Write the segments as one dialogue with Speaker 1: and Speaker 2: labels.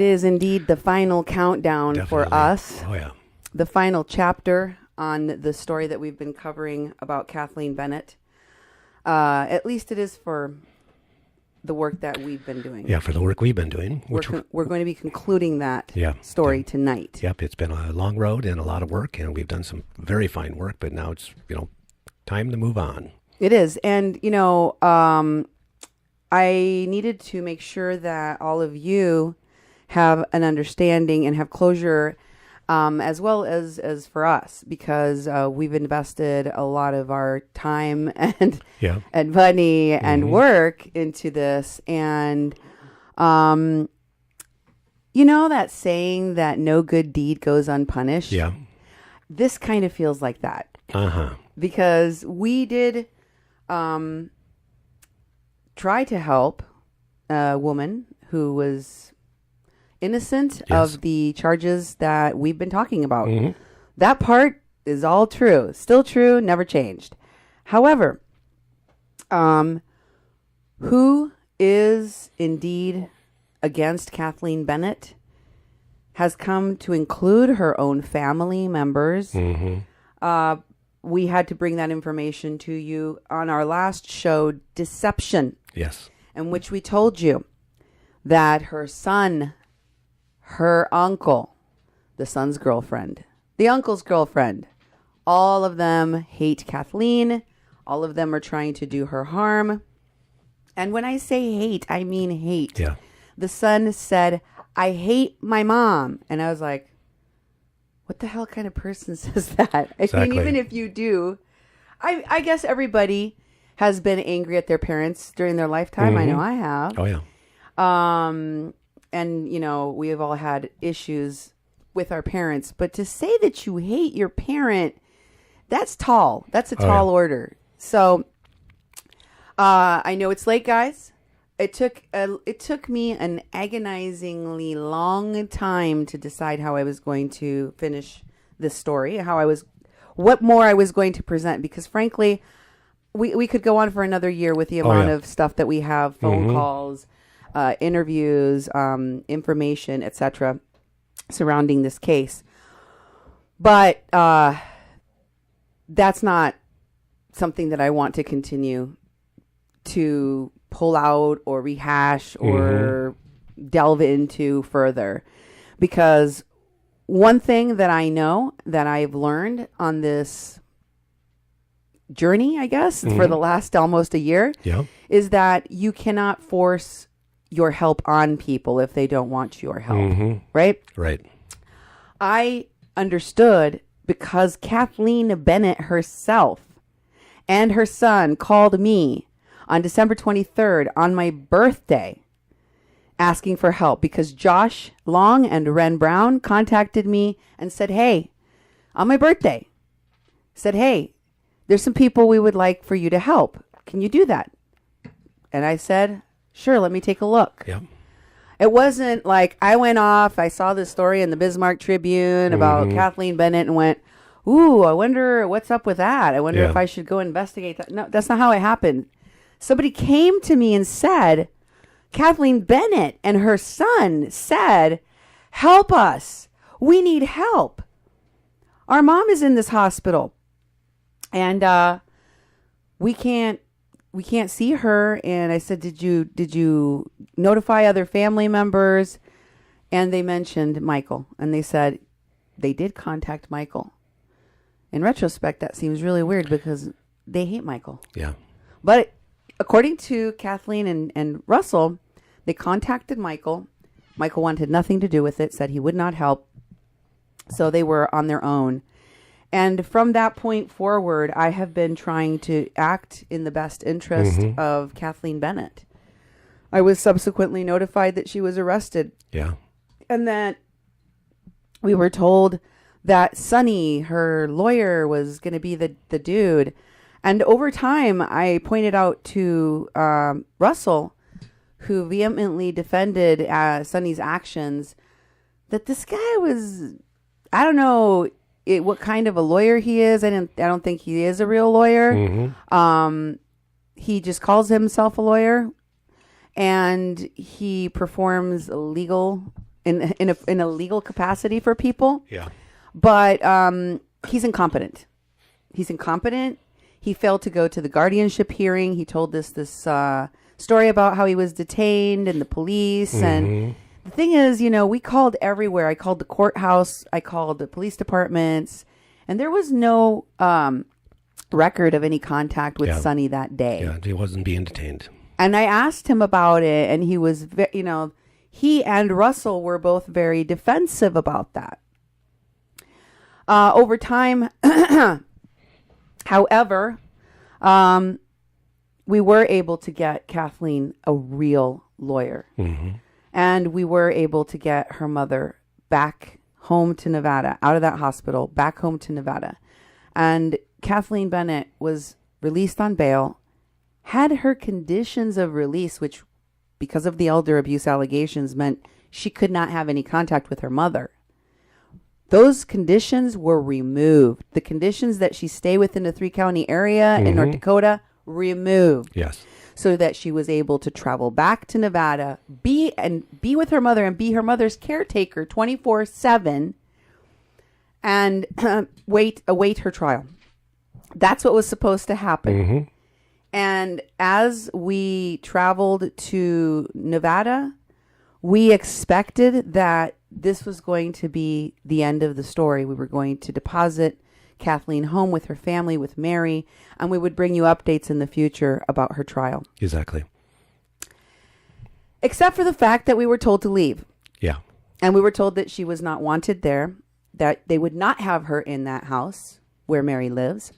Speaker 1: is indeed the final countdown
Speaker 2: Definitely.
Speaker 1: for us.
Speaker 2: Oh, yeah.
Speaker 1: The final chapter on the story that we've been covering about Kathleen Bennett. At least it is for the work that we've been doing.
Speaker 2: Yeah, for the work we've been doing.
Speaker 1: We're going to be concluding that story tonight.
Speaker 2: Yep, it's been a long road and a lot of work, and we've done some very fine work, but now it's, time to move on.
Speaker 1: It is. And, I needed to make sure that all of you have an understanding and have closure, as well as for us, because we've invested a lot of our time and money and work into this. And that saying that no good deed goes unpunished?
Speaker 2: Yeah.
Speaker 1: This kind of feels like that.
Speaker 2: Uh-huh.
Speaker 1: Because we did try to help a woman who was innocent of the charges that we've been talking about. Mm-hmm. That part is all true. Still true, never changed. However, who is indeed against Kathleen Bennett has come to include her own family members. Mm-hmm. We had to bring that information to you on our last show, Deception.
Speaker 2: Yes.
Speaker 1: In which we told you that her son, her uncle, the son's girlfriend, the uncle's girlfriend, all of them hate Kathleen. All of them are trying to do her harm. And when I say hate, I mean hate.
Speaker 2: Yeah.
Speaker 1: The son said, "I hate my mom." And I was like, what the hell kind of person says that?
Speaker 2: Exactly.
Speaker 1: I mean, even if you do, I guess everybody has been angry at their parents during their lifetime. Mm-hmm. I know I have.
Speaker 2: Oh, yeah.
Speaker 1: And, we have all had issues with our parents. But to say that you hate your parent, that's tall. That's a tall order. So I know it's late, guys. It took me an agonizingly long time to decide how I was going to finish this story, what more I was going to present, because frankly, we could go on for another year with the amount of stuff that we have, phone calls, interviews, information, etc., surrounding this case. But that's not something that I want to continue to pull out or rehash or delve into further, because one thing that I know that I've learned on this journey, I guess, for the last almost a year, is that you cannot force your help on people if they don't want your help, right?
Speaker 2: Right.
Speaker 1: I understood because Kathleen Bennett herself and her son called me on December 23rd, on my birthday, asking for help, because Josh Long and Ren Brown contacted me and said, hey, on my birthday, said, hey, there's some people we would like for you to help. Can you do that? And I said, sure, let me take a look.
Speaker 2: Yeah.
Speaker 1: It wasn't like I went off, I saw this story in the Bismarck Tribune about Kathleen Bennett and went, ooh, I wonder what's up with that. I wonder if I should go investigate that. No, that's not how it happened. Somebody came to me and said, Kathleen Bennett and her son said, help us. We need help. Our mom is in this hospital and we can't see her. And I said, did you notify other family members? And they mentioned Michael, and they said they did contact Michael. In retrospect, that seems really weird because they hate Michael.
Speaker 2: Yeah.
Speaker 1: But according to Kathleen and Russell, they contacted Michael. Michael wanted nothing to do with it, said he would not help. So they were on their own. And from that point forward, I have been trying to act in the best interest of Kathleen Bennett. I was subsequently notified that she was arrested.
Speaker 2: Yeah.
Speaker 1: And that we were told that Sonny, her lawyer, was going to be the dude. And over time, I pointed out to Russell, who vehemently defended Sonny's actions, that this guy was, I don't know what kind of a lawyer he is. I don't think he is a real lawyer. He just calls himself a lawyer, and he performs legal in a legal capacity for people.
Speaker 2: Yeah.
Speaker 1: But he's incompetent. He's incompetent. He failed to go to the guardianship hearing. He told this story about how he was detained and the police. And the thing is, we called everywhere. I called the courthouse. I called the police departments. And there was no record of any contact with Sonny that day.
Speaker 2: Yeah, he wasn't being detained.
Speaker 1: And I asked him about it, and he was, he and Russell were both very defensive about that. Over time, however, we were able to get Kathleen a real lawyer. And we were able to get her mother back home to Nevada, out of that hospital, back home to Nevada. And Kathleen Bennett was released on bail, had her conditions of release, which because of the elder abuse allegations meant she could not have any contact with her mother. Those conditions were removed. The conditions that she stay within the 3-county area in North Dakota, removed.
Speaker 2: Yes.
Speaker 1: So that she was able to travel back to Nevada, be with her mother and be her mother's caretaker 24/7 and await her trial. That's what was supposed to happen. And as we traveled to Nevada, we expected that this was going to be the end of the story. We were going to deposit Kathleen home with her family, with Mary, and we would bring you updates in the future about her trial.
Speaker 2: Exactly.
Speaker 1: Except for the fact that we were told to leave.
Speaker 2: Yeah.
Speaker 1: And we were told that she was not wanted there, that they would not have her in that house where Mary lives,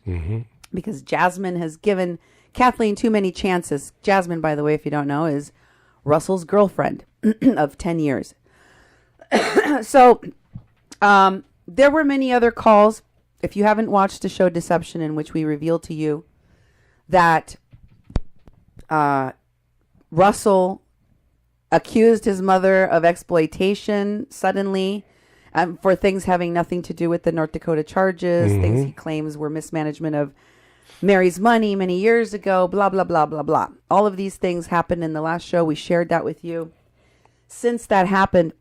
Speaker 1: because Jasmine has given Kathleen too many chances. Jasmine, by the way, if you don't know, is Russell's girlfriend of 10 years. So there were many other calls. If you haven't watched the show Deception, in which we revealed to you that Russell accused his mother of exploitation suddenly for things having nothing to do with the North Dakota charges, things he claims were mismanagement of Mary's money many years ago, blah, blah, blah, blah, blah. All of these things happened in the last show. We shared that with you. Since that happened,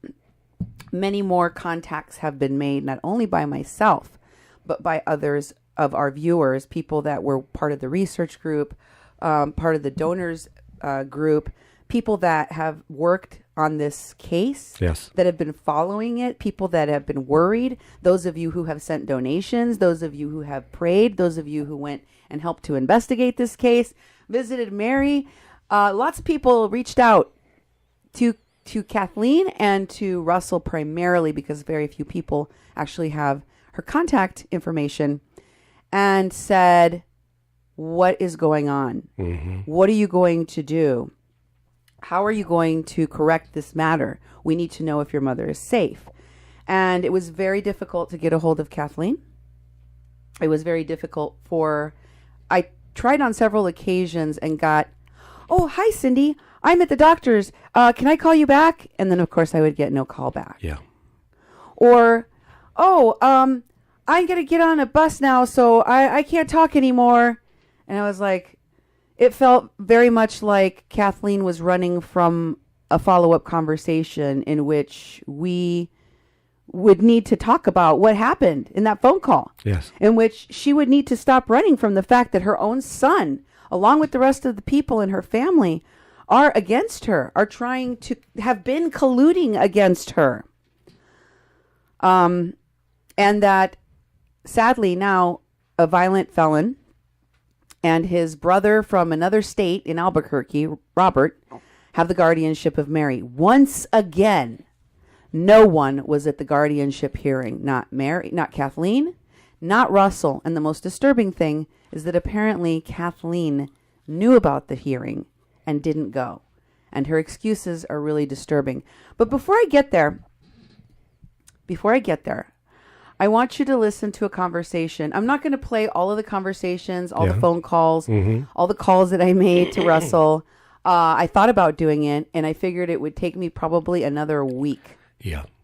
Speaker 1: many more contacts have been made, not only by myself, but by others of our viewers, people that were part of the research group, part of the donors group, people that have worked on this case, that have been following it, people that have been worried, those of you who have sent donations, those of you who have prayed, those of you who went and helped to investigate this case, visited Mary. Lots of people reached out to Kathleen and to Russell primarily because very few people actually have her contact information, and said, what is going on? What are you going to do? How are you going to correct this matter? We need to know if your mother is safe. And it was very difficult to get a hold of Kathleen. It was very difficult I tried on several occasions and got, oh, hi, Cindy. I'm at the doctor's. Can I call you back? And then, of course, I would get no call back.
Speaker 2: Yeah.
Speaker 1: Or, oh, I'm going to get on a bus now, so I can't talk anymore. And I was like, it felt very much like Kathleen was running from a follow-up conversation in which we would need to talk about what happened in that phone call.
Speaker 2: Yes.
Speaker 1: In which she would need to stop running from the fact that her own son, along with the rest of the people in her family, are against her, are trying to have been colluding against her. And that sadly now a violent felon and his brother from another state in Albuquerque, Robert, have the guardianship of Mary. Once again, no one was at the guardianship hearing. Not Mary, not Kathleen, not Russell. And the most disturbing thing is that apparently Kathleen knew about the hearing and didn't go. And her excuses are really disturbing. But before I get there, I want you to listen to a conversation. I'm not going to play all of the conversations, all the phone calls, all the calls that I made to Russell. I thought about doing it, and I figured it would take me probably another week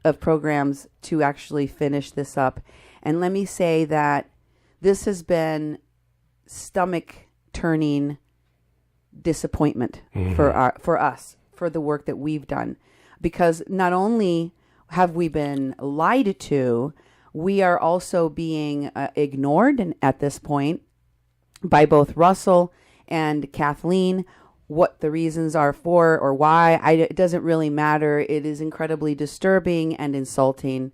Speaker 1: of programs to actually finish this up. And let me say that this has been stomach-turning disappointment for us, for the work that we've done. Because not only have we been lied to? We are also being ignored and at this point by both Russell and Kathleen. What the reasons are for or why, it doesn't really matter. It is incredibly disturbing and insulting,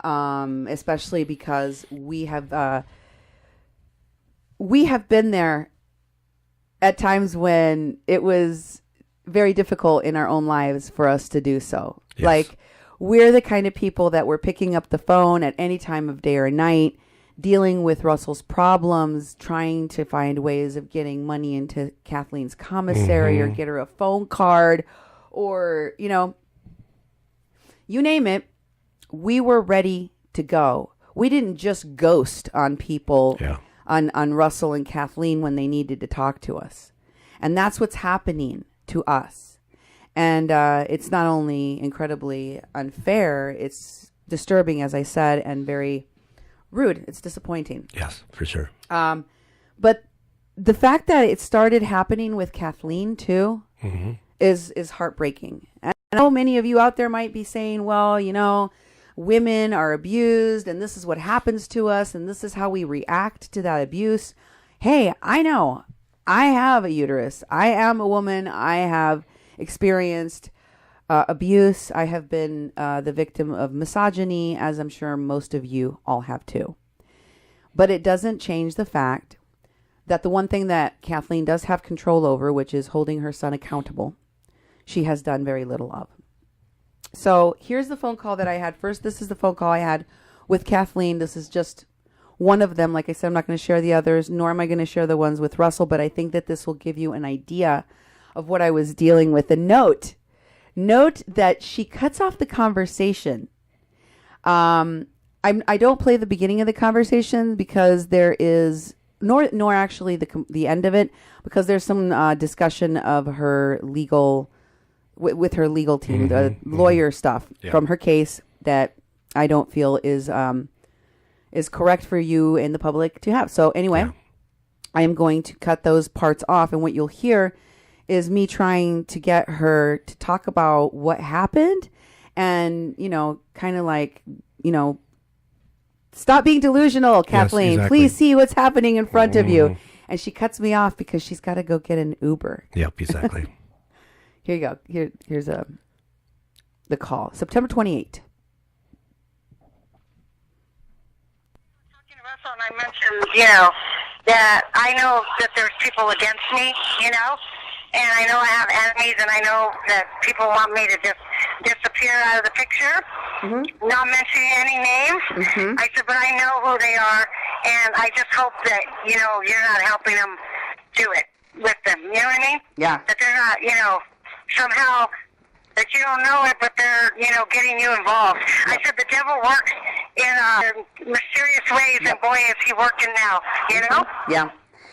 Speaker 1: especially because we have been there at times when it was very difficult in our own lives for us to do so. Yes. Like, we're the kind of people that were picking up the phone at any time of day or night, dealing with Russell's problems, trying to find ways of getting money into Kathleen's commissary or get her a phone card or, you name it. We were ready to go. We didn't just ghost on people, on Russell and Kathleen when they needed to talk to us. And that's what's happening to us. And it's not only incredibly unfair, it's disturbing, as I said, and very rude. It's disappointing.
Speaker 2: Yes, for sure.
Speaker 1: But the fact that it started happening with Kathleen too is heartbreaking. And I know many of you out there might be saying, well, women are abused and this is what happens to us and this is how we react to that abuse. Hey, I know. I have a uterus. I am a woman. I have experienced abuse. I have been the victim of misogyny, as I'm sure most of you all have too. But it doesn't change the fact that the one thing that Kathleen does have control over, which is holding her son accountable, she has done very little of. So here's the phone call that I had first. This is the phone call I had with Kathleen. This is just one of them. Like I said, I'm not going to share the others, nor am I going to share the ones with Russell, but I think that this will give you an idea of what I was dealing with. And note that she cuts off the conversation. I don't play the beginning of the conversation because there is, nor actually the end of it, because there's some discussion of her legal, with her legal team, the lawyer stuff from her case that I don't feel is correct for you in the public to have. So anyway, I am going to cut those parts off, and what you'll hear is me trying to get her to talk about what happened and, kind of like, stop being delusional, Kathleen. Yes, exactly. Please see what's happening in front of you. And she cuts me off because she's got to go get an Uber. Yep, exactly. Here you go. Here's the call. September 28th.
Speaker 3: Talking to Russell, and I mentioned, that I know that there's people against me, and I know I have enemies, and I know that people want me to just disappear out of the picture, not mentioning any names. I said, but I know who they are, and I just hope that, you're not helping them do it with them. You know what I mean?
Speaker 1: Yeah.
Speaker 3: That they're not, somehow that you don't know it, but they're, getting you involved. I said the devil works in mysterious ways, and boy, is he working now,
Speaker 1: Yeah.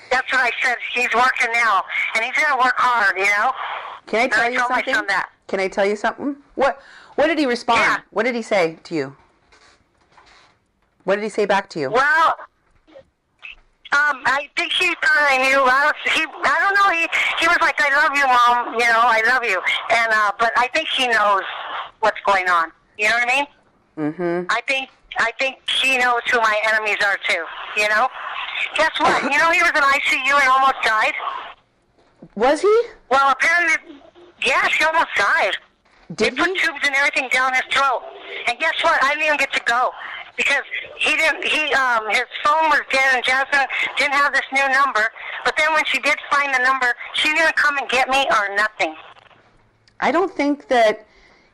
Speaker 3: That's what I said. He's working now, and he's going to work hard,
Speaker 1: Can I tell you something?
Speaker 3: My son that.
Speaker 1: Can I tell you something? What did he respond?
Speaker 3: Yeah.
Speaker 1: What did he say to you? What did he say back to you?
Speaker 3: Well, I think he thought I knew. I don't know. He was like, I love you, Mom. I love you. And but I think he knows what's going on. You know what I mean? I think he knows who my enemies are too. Guess what? He was in ICU and almost died.
Speaker 1: Was he?
Speaker 3: Well, apparently, yes, he almost died. They put tubes and everything down his throat. And guess what? I didn't even get to go because his phone was dead, and Jasmine didn't have this new number. But then when she did find the number, she didn't come and get me or nothing.
Speaker 1: I don't think that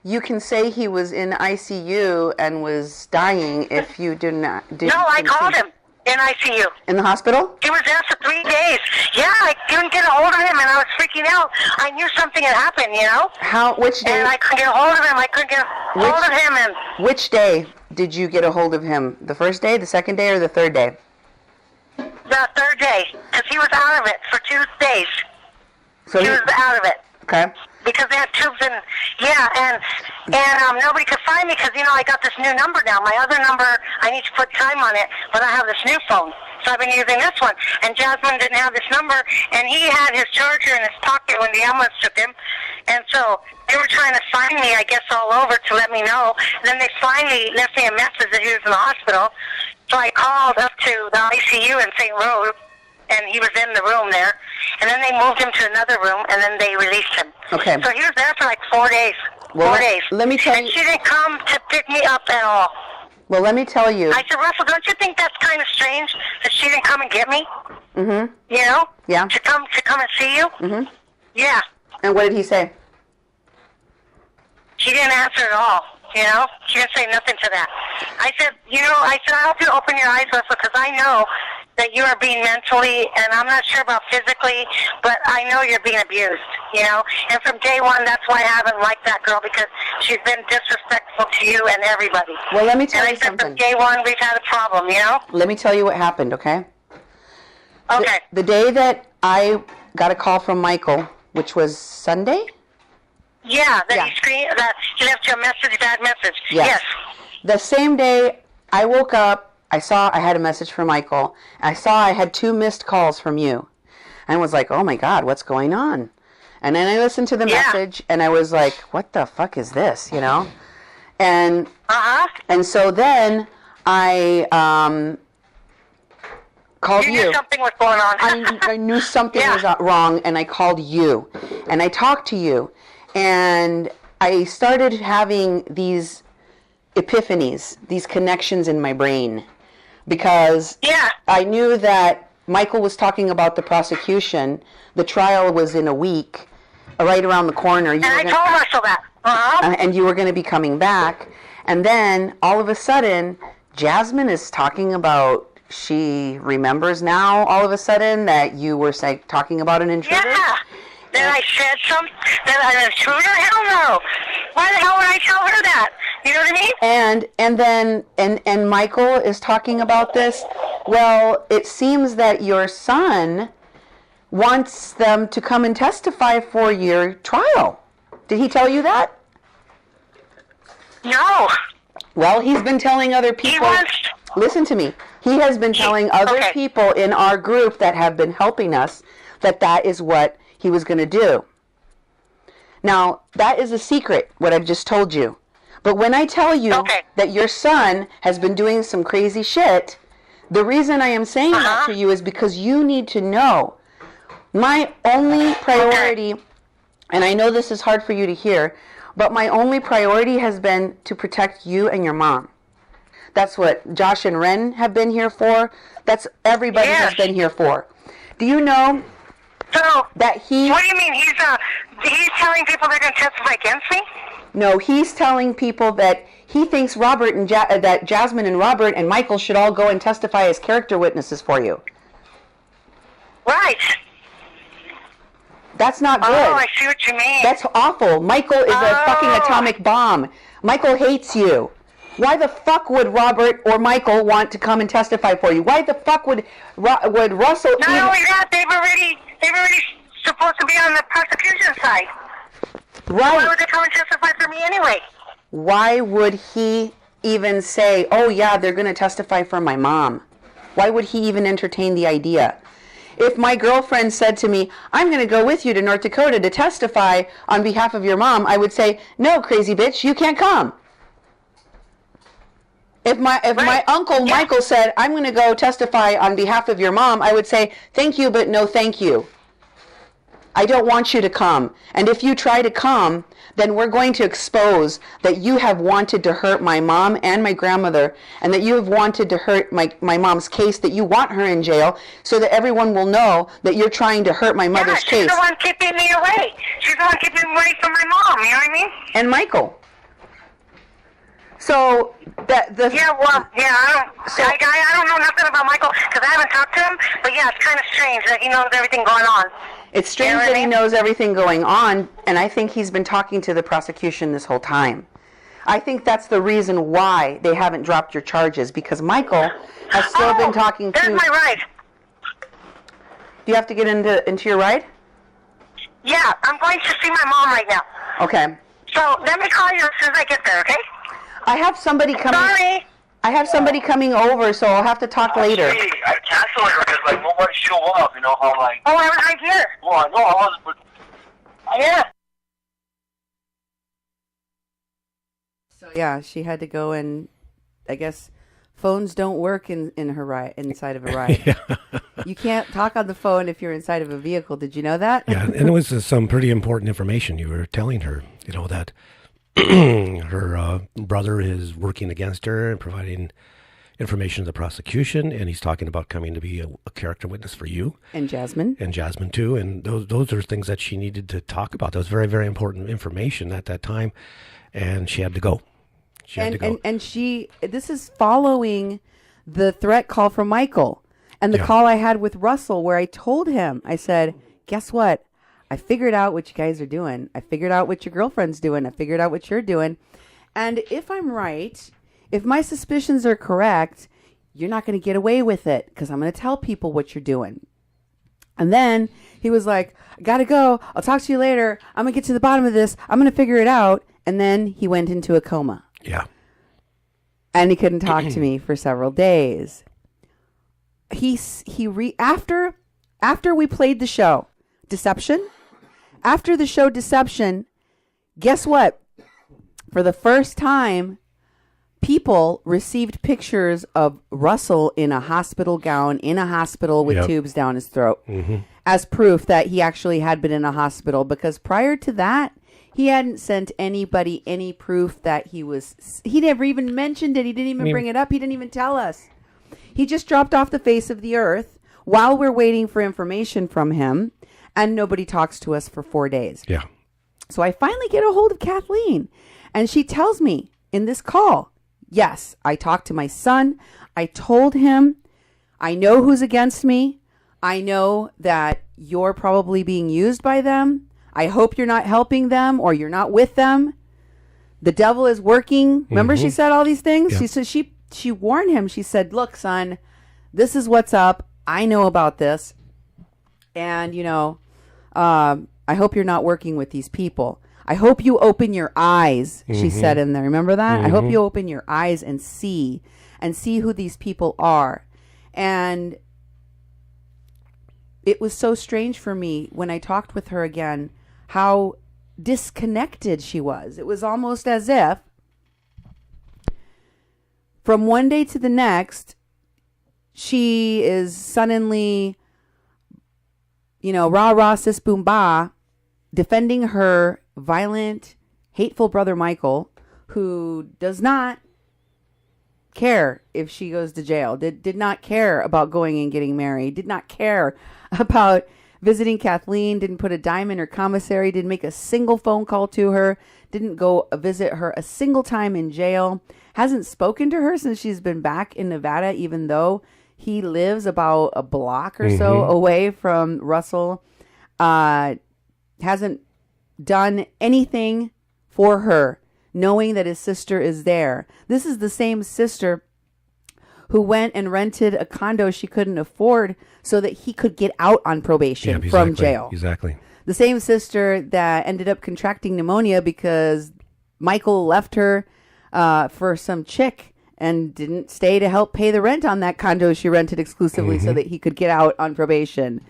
Speaker 1: you can say he was in ICU and was dying if you did not.
Speaker 3: No, I called him in ICU.
Speaker 1: In the hospital?
Speaker 3: He was there for 3 days. Yeah, I couldn't get a hold of him, and I was freaking out. I knew something had happened,
Speaker 1: Which day?
Speaker 3: And I couldn't get a hold of him. I couldn't get a hold of him. And
Speaker 1: which day did you get a hold of him? The first day, the second day, or the third day?
Speaker 3: The third day, because he was out of it for 2 days.
Speaker 1: So
Speaker 3: he was out of it.
Speaker 1: Okay.
Speaker 3: Because they had tubes and nobody could find me because I got this new number now. My other number, I need to put time on it, but I have this new phone, so I've been using this one. And Jasmine didn't have this number, and he had his charger in his pocket when the ambulance took him. And so they were trying to sign me, I guess, all over to let me know. And then they finally left me a message that he was in the hospital. So I called up to the ICU in St. Rose, and he was in the room there. And then they moved him to another room, and then they released him.
Speaker 1: Okay.
Speaker 3: So he was there for like 4 days.
Speaker 1: Well,
Speaker 3: 4 days.
Speaker 1: Let me tell
Speaker 3: and
Speaker 1: you.
Speaker 3: she didn't come to pick me up at all.
Speaker 1: Well, let me tell you.
Speaker 3: I said, Russell, don't you think that's kind of strange that she didn't come and get me?
Speaker 1: Mm-hmm.
Speaker 3: You know?
Speaker 1: Yeah.
Speaker 3: To come and see you?
Speaker 1: Mm-hmm.
Speaker 3: Yeah.
Speaker 1: And what did he say?
Speaker 3: She didn't answer at all. You know? She didn't say nothing to that. I said, I hope you open your eyes, Russell, because I know that you are being mentally, and I'm not sure about physically, but I know you're being abused, And from day one, that's why I haven't liked that girl, because she's been disrespectful to you and everybody.
Speaker 1: Well, let me tell you
Speaker 3: something. And I said from
Speaker 1: something.
Speaker 3: day one, we've had a problem,
Speaker 1: Let me tell you what happened, okay?
Speaker 3: Okay.
Speaker 1: The day that I got a call from Michael, which was Sunday?
Speaker 3: Yeah, that he left you a message, bad message. Yes.
Speaker 1: The same day I woke up, I saw I had a message from Michael. I saw I had 2 missed calls from you. And I was like, oh my God, what's going on? And then I listened to the message and I was like, what the fuck is this, And and so then I called you.
Speaker 3: You knew something was going on.
Speaker 1: I knew something was wrong, and I called you. And I talked to you. And I started having these epiphanies, these connections in my brain. Because I knew that Michael was talking about the prosecution. The trial was in a week, right around the corner.
Speaker 3: And I told Russell that.
Speaker 1: And you were going to be coming back. And then, all of a sudden, Jasmine is talking about, she remembers now, all of a sudden, that you were talking about an intruder?
Speaker 3: Yeah. Then I said something. Then an intruder? Hell no. Why the hell would I tell her that? You know what I mean?
Speaker 1: And then and Michael is talking about this. Well, it seems that your son wants them to come and testify for your trial. Did he tell you that?
Speaker 3: No.
Speaker 1: Well, he's been telling other people. Listen to me. He has been telling other people in our group that have been helping us that is what he was going to do. Now, that is a secret, what I've just told you. But when I tell you that your son has been doing some crazy shit, the reason I am saying that to you is because you need to know. My only priority, and I know this is hard for you to hear, but my only priority has been to protect you and your mom. That's what Josh and Ren have been here for. That's everybody has been here for. Do you know that he...
Speaker 3: What do you mean? He's telling people they're going to testify against me?
Speaker 1: No, he's telling people that he thinks Robert and that Jasmine and Robert and Michael should all go and testify as character witnesses for you.
Speaker 3: Right.
Speaker 1: That's not good.
Speaker 3: Oh, I see what you mean.
Speaker 1: That's awful. Michael is a fucking atomic bomb. Michael hates you. Why the fuck would Robert or Michael want to come and testify for you? Why the fuck would Russell?
Speaker 3: Not only that, they've already supposed to be on the prosecution side.
Speaker 1: Right.
Speaker 3: Why would they come and testify for me anyway?
Speaker 1: Why would he even say, oh yeah, they're going to testify for my mom? Why would he even entertain the idea? If my girlfriend said to me, I'm going to go with you to North Dakota to testify on behalf of your mom, I would say, no, crazy bitch, you can't come. If my uncle Michael said, I'm going to go testify on behalf of your mom, I would say, thank you, but no thank you. I don't want you to come. And if you try to come, then we're going to expose that you have wanted to hurt my mom and my grandmother, and that you have wanted to hurt my mom's case, that you want her in jail, so that everyone will know that you're trying to hurt my mother's case.
Speaker 3: She's the one keeping me away. She's the one keeping me away from my mom, you know what I mean?
Speaker 1: And Michael. So
Speaker 3: I don't know nothing about Michael because I haven't talked to him. But yeah, it's kind of strange that he knows everything going on.
Speaker 1: It's strange that he knows everything going on, and I think he's been talking to the prosecution this whole time. I think that's the reason why they haven't dropped your charges, because Michael has still been talking to.
Speaker 3: There's my ride.
Speaker 1: Do you have to get into your ride?
Speaker 3: Yeah, I'm going to see my mom right now.
Speaker 1: Okay.
Speaker 3: So let me call you as soon as I get there, okay?
Speaker 1: I have somebody coming.
Speaker 3: Sorry.
Speaker 1: I have somebody coming over, so I'll have to talk later.
Speaker 4: I canceled it because nobody showed up. You know how
Speaker 3: Oh, I'm here.
Speaker 4: Well, I know I was, but
Speaker 3: Yeah.
Speaker 1: So yeah, she had to go, and I guess phones don't work in her ride, inside of a ride.
Speaker 2: Yeah.
Speaker 1: You can't talk on the phone if you're inside of a vehicle. Did you know that?
Speaker 2: Yeah, and it was some pretty important information you were telling her, that her brother is working against her and providing information to the prosecution, and he's talking about coming to be a character witness for you.
Speaker 1: And Jasmine.
Speaker 2: And Jasmine, too. And those are things that she needed to talk about. That was very, very important information at that time, and she had to go. She had to go.
Speaker 1: And this is following the threat call from Michael and the call I had with Russell, where I told him, I said, guess what? I figured out what you guys are doing. I figured out what your girlfriend's doing. I figured out what you're doing. And if I'm right, if my suspicions are correct, you're not going to get away with it, because I'm going to tell people what you're doing. And then he was like, I got to go. I'll talk to you later. I'm going to get to the bottom of this. I'm going to figure it out. And then he went into a coma.
Speaker 2: Yeah.
Speaker 1: And he couldn't talk to me for several days. After we played the show Deception, after the show Deception, guess what? For the first time, people received pictures of Russell in a hospital gown, in a hospital with tubes down his throat, as proof that he actually had been in a hospital. Because prior to that, he hadn't sent anybody any proof that he never even mentioned it. He didn't even bring it up. He didn't even tell us. He just dropped off the face of the earth while we're waiting for information from him, and nobody talks to us for 4 days.
Speaker 2: Yeah.
Speaker 1: So I finally get a hold of Kathleen, and she tells me in this call, yes, I talked to my son. I told him, I know who's against me. I know that you're probably being used by them. I hope you're not helping them or you're not with them. The devil is working. Remember she said all these things?
Speaker 2: Yeah.
Speaker 1: She warned him. She said, look, son, this is what's up. I know about this. And, I hope you're not working with these people. I hope you open your eyes, she said in there. Remember that? I hope you open your eyes and see who these people are. And it was so strange for me when I talked with her again, how disconnected she was. It was almost as if from one day to the next, she is suddenly, rah, rah, sis, boom, bah, defending her violent, hateful brother Michael, who does not care if she goes to jail, did not care about going and getting married, did not care about visiting Kathleen, didn't put a dime in her commissary, didn't make a single phone call to her, didn't go visit her a single time in jail, hasn't spoken to her since she's been back in Nevada, even though he lives about a block or so away from Russell. Hasn't done anything for her, knowing that his sister is there. This is the same sister who went and rented a condo she couldn't afford so that he could get out on probation from jail.
Speaker 2: Exactly.
Speaker 1: The same sister that ended up contracting pneumonia because Michael left her for some chick and didn't stay to help pay the rent on that condo she rented exclusively so that he could get out on probation.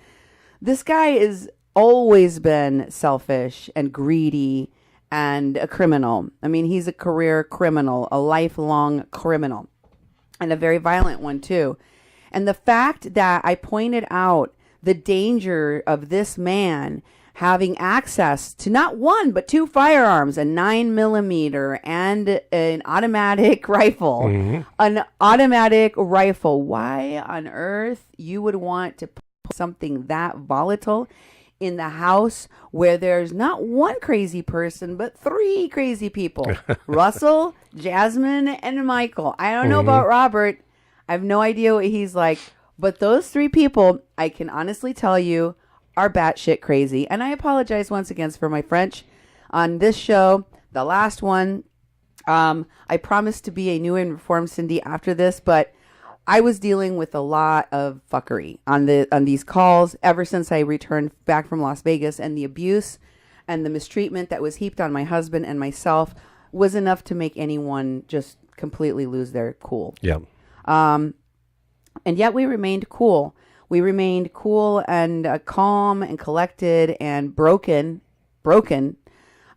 Speaker 1: This guy has always been selfish and greedy and a criminal. I mean, he's a career criminal, a lifelong criminal, and a very violent one too. And the fact that I pointed out the danger of this man having access to not one, but two firearms, a 9mm and an automatic rifle, an automatic rifle. Why on earth you would want to put something that volatile in the house where there's not one crazy person, but three crazy people? Russell, Jasmine, and Michael. I don't know about Robert. I have no idea what he's like. But those three people, I can honestly tell you, are batshit crazy. And I apologize once again for my French on this show. The last one, I promised to be a new and reformed Cindy after this, but I was dealing with a lot of fuckery on these calls ever since I returned back from Las Vegas, and the abuse and the mistreatment that was heaped on my husband and myself was enough to make anyone just completely lose their cool.
Speaker 2: Yeah.
Speaker 1: And yet we remained cool. We remained cool and calm and collected and broken.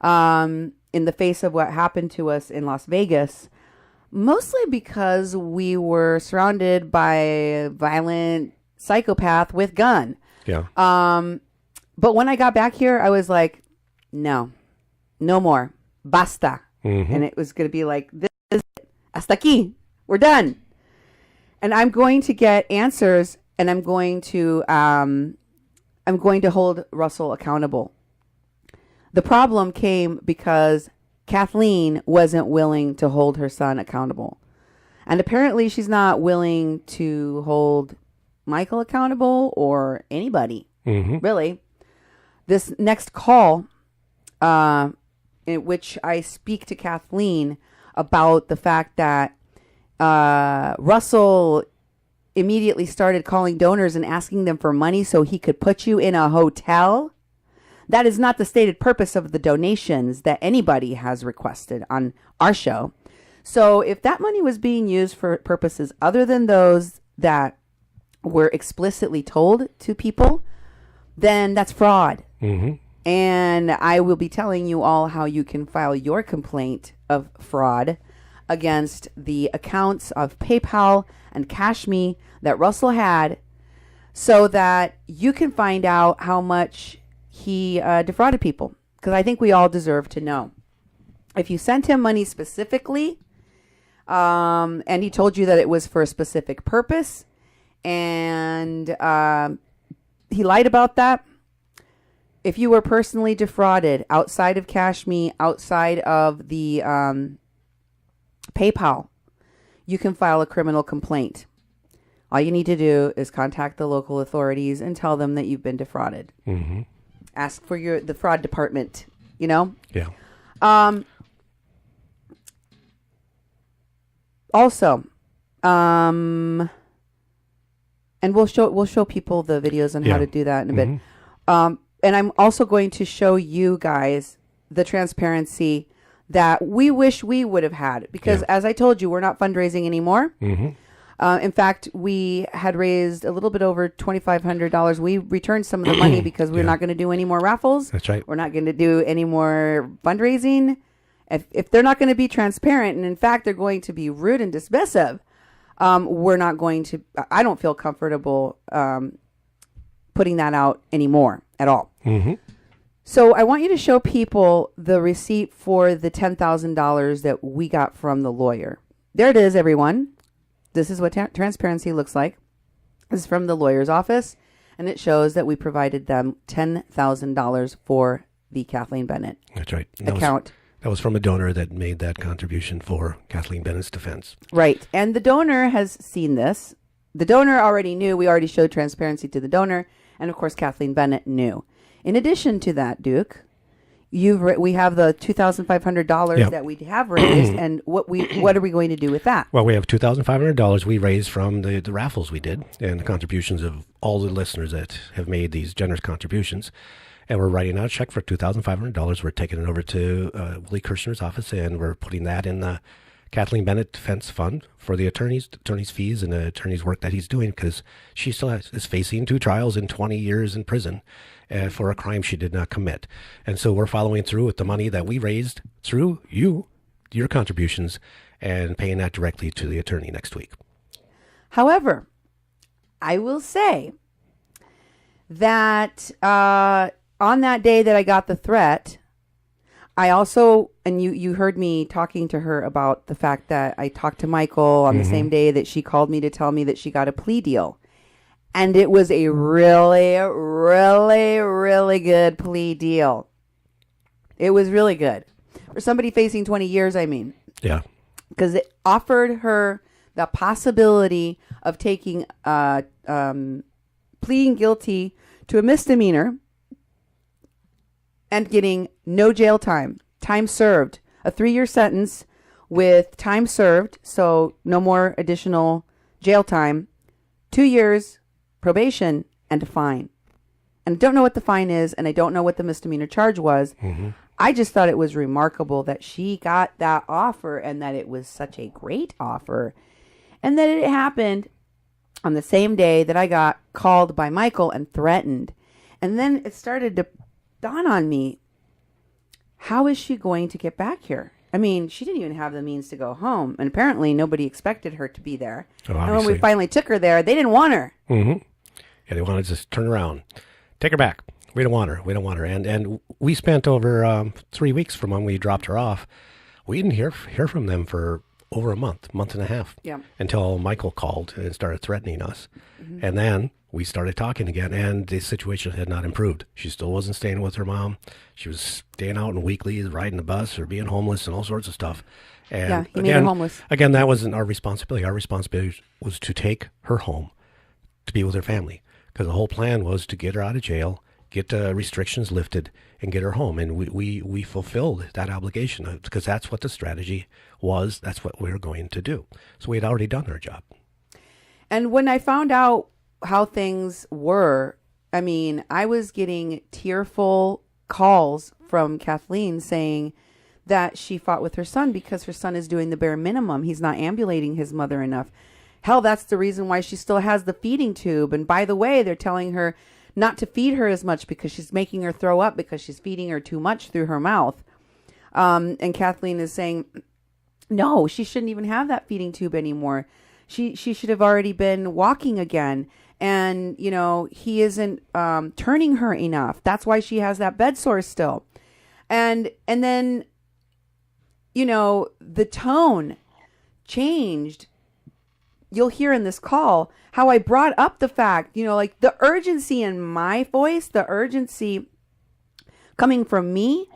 Speaker 1: In in the face of what happened to us in Las Vegas, mostly because we were surrounded by a violent psychopath with gun.
Speaker 2: Yeah.
Speaker 1: But when I got back here, I was like, no more. Basta. And it was going to be like, this is hasta aquí. We're done. And I'm going to get answers, and I'm going to hold Russell accountable. The problem came because Kathleen wasn't willing to hold her son accountable. And apparently she's not willing to hold Michael accountable or anybody, really. This next call, in which I speak to Kathleen about the fact that Russell immediately started calling donors and asking them for money so he could put you in a hotel. That is not the stated purpose of the donations that anybody has requested on our show. So if that money was being used for purposes other than those that were explicitly told to people, then that's fraud. And I will be telling you all how you can file your complaint of fraud against the accounts of PayPal and CashMe that Russell had, so that you can find out how much he defrauded people. Because I think we all deserve to know. If you sent him money specifically, and he told you that it was for a specific purpose, and he lied about that, if you were personally defrauded outside of CashMe, outside of the PayPal, you can file a criminal complaint. All you need to do is contact the local authorities and tell them that you've been defrauded. Ask for the fraud department, you know?
Speaker 2: Yeah.
Speaker 1: Also, and we'll show people the videos on how to do that in a bit. And I'm also going to show you guys the transparency that we wish we would have had, because as I told you, we're not fundraising anymore. In fact, we had raised a little bit over $2,500. We returned some of the money because we're not going to do any more raffles.
Speaker 2: That's right.
Speaker 1: We're not going to do any more fundraising. If they're not going to be transparent, and in fact, they're going to be rude and dismissive, we're not going to, I don't feel comfortable putting that out anymore at all. So I want you to show people the receipt for the $10,000 that we got from the lawyer. There it is, everyone. This is what transparency looks like. This is from the lawyer's office, and it shows that we provided them $10,000 for the Kathleen Bennett
Speaker 2: That's right.
Speaker 1: account.
Speaker 2: That was from a donor that made that contribution for Kathleen Bennett's defense.
Speaker 1: Right. And the donor has seen this. The donor already knew. We already showed transparency to the donor. And of course, Kathleen Bennett knew. In addition to that, Duke, we have the $2,500 that we have raised. And what are we going to do with that?
Speaker 2: Well, we have $2,500 we raised from the raffles we did and the contributions of all the listeners that have made these generous contributions. And we're writing out a check for $2,500. We're taking it over to Willie Kirshner's office, and we're putting that in the Kathleen Bennett Defense Fund for the attorney's fees and the attorney's work that he's doing, because she still is facing 2 trials and 20 years in prison for a crime she did not commit. And so we're following through with the money that we raised through your contributions, and paying that directly to the attorney next week.
Speaker 1: However, I will say that on that day that I got the threat, I also, and you heard me talking to her about the fact that I talked to Michael on the same day that she called me to tell me that she got a plea deal. And it was a really, really, really good plea deal. It was really good. For somebody facing 20 years, I mean.
Speaker 2: Yeah.
Speaker 1: Because it offered her the possibility of taking, pleading guilty to a misdemeanor and getting no jail time served, a 3-year sentence with time served, so no more additional jail time, 2 years probation, and a fine. And I don't know what the fine is, and I don't know what the misdemeanor charge was. I just thought it was remarkable that she got that offer, and that it was such a great offer, and that it happened on the same day that I got called by Michael and threatened. And then it started to dawn on me, how is she going to get back here? I mean, she didn't even have the means to go home. And apparently nobody expected her to be there.
Speaker 2: Oh,
Speaker 1: and when we finally took her there, they didn't want her.
Speaker 2: Mm-hmm. Yeah, they wanted to just turn around. Take her back. We don't want her. We don't want her. And we spent over 3 weeks from when we dropped her off. We didn't hear from them for over a month and a half.
Speaker 1: Yeah.
Speaker 2: Until Michael called and started threatening us. Mm-hmm. And then we started talking again, and the situation had not improved. She still wasn't staying with her mom. She was staying out in weeklies, riding the bus, or being homeless and all sorts of stuff. And
Speaker 1: yeah, he made her homeless.
Speaker 2: Again, that wasn't our responsibility. Our responsibility was to take her home to be with her family, because the whole plan was to get her out of jail, get restrictions lifted, and get her home. And we fulfilled that obligation, because that's what the strategy was. That's what we were going to do. So we had already done our job.
Speaker 1: And when I found out how things were, I mean, I was getting tearful calls from Kathleen saying that she fought with her son because her son is doing the bare minimum. He's not ambulating his mother enough. Hell, that's the reason why she still has the feeding tube. And by the way, they're telling her not to feed her as much because she's making her throw up because she's feeding her too much through her mouth. And Kathleen is saying, no, she shouldn't even have that feeding tube anymore. She should have already been walking again. And, you know, he isn't turning her enough. That's why she has that bed sore still. And then, you know, the tone changed. You'll hear in this call how I brought up the fact, you know, like the urgency in my voice, the urgency coming from me,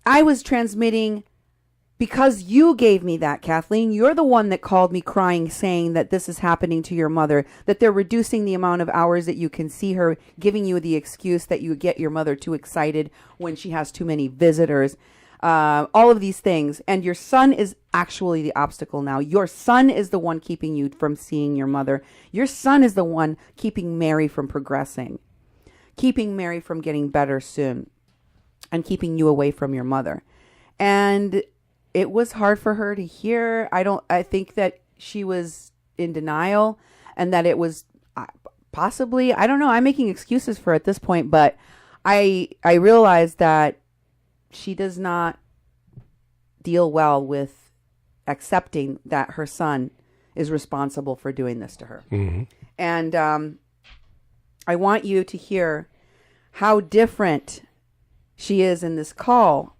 Speaker 1: I was transmitting because you gave me that, Kathleen. You're the one that called me crying, saying that this is happening to your mother, that they're reducing the amount of hours that you can see her, giving you the excuse that you get your mother too excited when she has too many visitors. All of these things. And your son is actually the obstacle now. Your son is the one keeping you from seeing your mother. Your son is the one keeping Mary from progressing, keeping Mary from getting better soon, and keeping you away from your mother. And it was hard for her to hear. I think that she was in denial, and that it was possibly, I don't know, I'm making excuses for her at this point, but I realized that she does not deal well with accepting that her son is responsible for doing this to her. Mm-hmm. And I want you to hear how different she is in this call,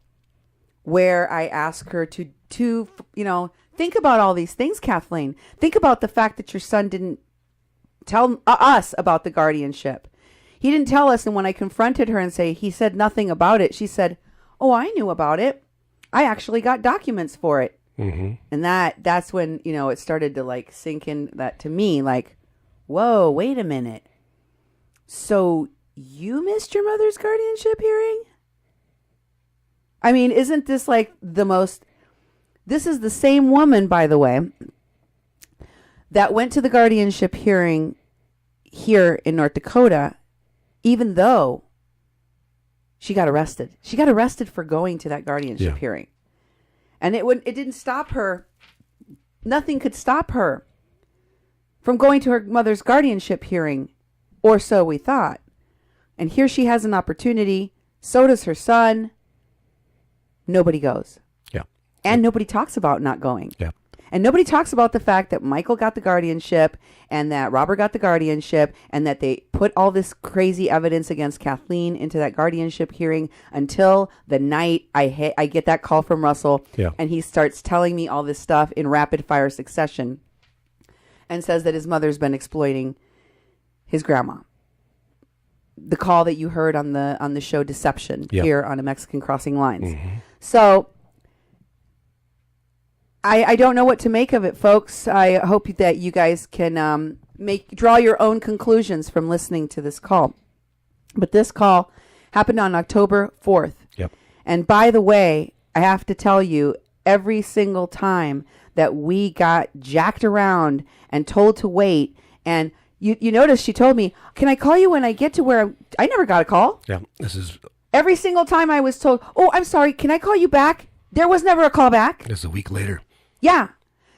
Speaker 1: where I ask her to you know, think about all these things, Kathleen. Think about the fact that your son didn't tell us about the guardianship. He didn't tell us. And when I confronted her and say, he said nothing about it, she said, oh, I knew about it. I actually got documents for it. Mm-hmm. And that's when, you know, it started to like sink in that to me, like, whoa, wait a minute. So you missed your mother's guardianship hearing? I mean, isn't this like this is the same woman, by the way, that went to the guardianship hearing here in North Dakota, even though she got arrested. She got arrested for going to that guardianship hearing. And it didn't stop her. Nothing could stop her from going to her mother's guardianship hearing, or so we thought. And here she has an opportunity. So does her son. Nobody goes. Yeah. And nobody talks about not going. Yeah. And nobody talks about the fact that Michael got the guardianship and that Robert got the guardianship and that they put all this crazy evidence against Kathleen into that guardianship hearing until the night I get that call from Russell. Yeah. And he starts telling me all this stuff in rapid fire succession and says that his mother's been exploiting his grandma. The call that you heard on the show Deception here on A Mexican Crossing Lines. Mm-hmm. So I don't know what to make of it, folks. I hope that you guys can draw your own conclusions from listening to this call. But this call happened on October 4th. Yep. And by the way, I have to tell you, every single time that we got jacked around and told to wait, and you notice she told me, can I call you when I get to where I never got a call. Yeah, this is... Every single time I was told, oh, I'm sorry, can I call you back? There was never a call back.
Speaker 2: It's a week later.
Speaker 1: Yeah.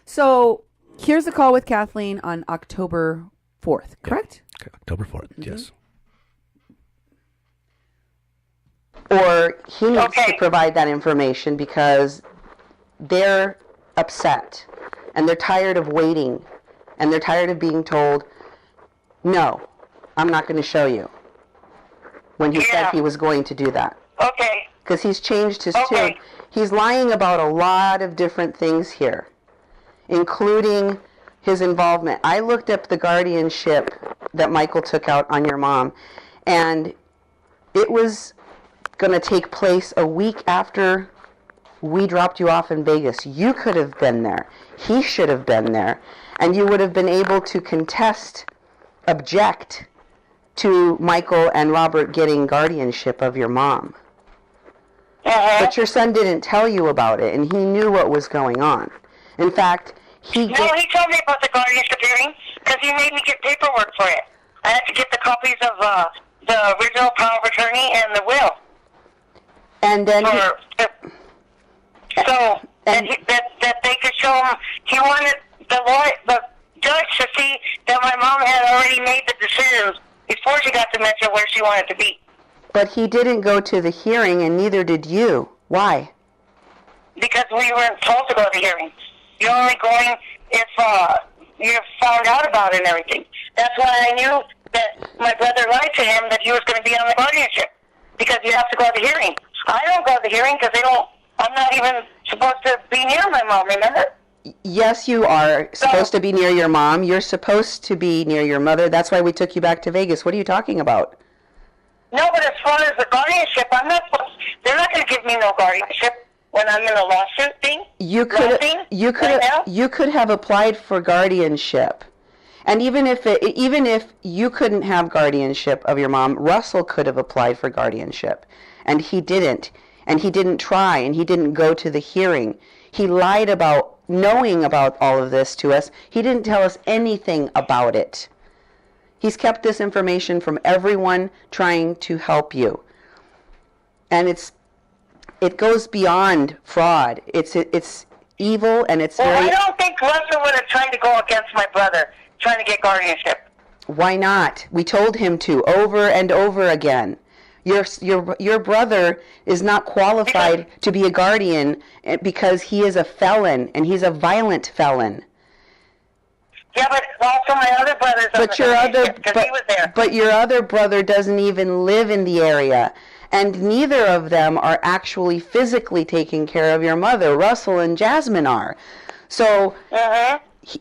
Speaker 1: So here's the call with Kathleen on October 4th, correct?
Speaker 2: Okay, October 4th, yes.
Speaker 1: or he needs to provide that information because they're upset and they're tired of waiting and they're tired of being told, no, I'm not going to show you, when he said he was going to do that.
Speaker 3: Okay.
Speaker 1: Because he's changed his tune. He's lying about a lot of different things here, including his involvement. I looked up the guardianship that Michael took out on your mom, and it was going to take place a week after we dropped you off in Vegas. You could have been there. He should have been there. And you would have been able to object to Michael and Robert getting guardianship of your mom. But your son didn't tell you about it, and he knew what was going on. In fact, he told
Speaker 3: me about the guardianship hearing because he made me get paperwork for it. I had to get the copies of the original power of attorney and the will.
Speaker 1: And then
Speaker 3: that they could show him. He wanted the judge to see that my mom had already made the decisions before she got to mention where she wanted to be.
Speaker 1: But he didn't go to the hearing, and neither did you. Why?
Speaker 3: Because we weren't told to go to the hearing. You're only going if you're found out about it and everything. That's why I knew that my brother lied to him that he was going to be on the guardianship, because you have to go to the hearing. I don't go to the hearing because I'm not even supposed to be near my mom, remember?
Speaker 1: Yes, you are supposed to be near your mom. You're supposed to be near your mother. That's why we took you back to Vegas. What are you talking about?
Speaker 3: No, but as far as the guardianship, they're not going to give me no guardianship when I'm in a lawsuit thing. You
Speaker 1: could have applied for guardianship. And even if you couldn't have guardianship of your mom, Russell could have applied for guardianship. And he didn't. And he didn't try, and he didn't go to the hearing. He lied about knowing about all of this to us. He didn't tell us anything about it. He's kept this information from everyone trying to help you. And it goes beyond fraud. It's evil, and it's very...
Speaker 3: I don't think Russell would have tried to go against my brother, trying to get guardianship.
Speaker 1: Why not? We told him to over and over again. Your brother is not qualified to be a guardian because he is a felon, and he's a violent felon.
Speaker 3: Yeah, but also my other brother's on the guardianship because he was there.
Speaker 1: But your other brother doesn't even live in the area, and neither of them are actually physically taking care of your mother. Russell and Jasmine are. So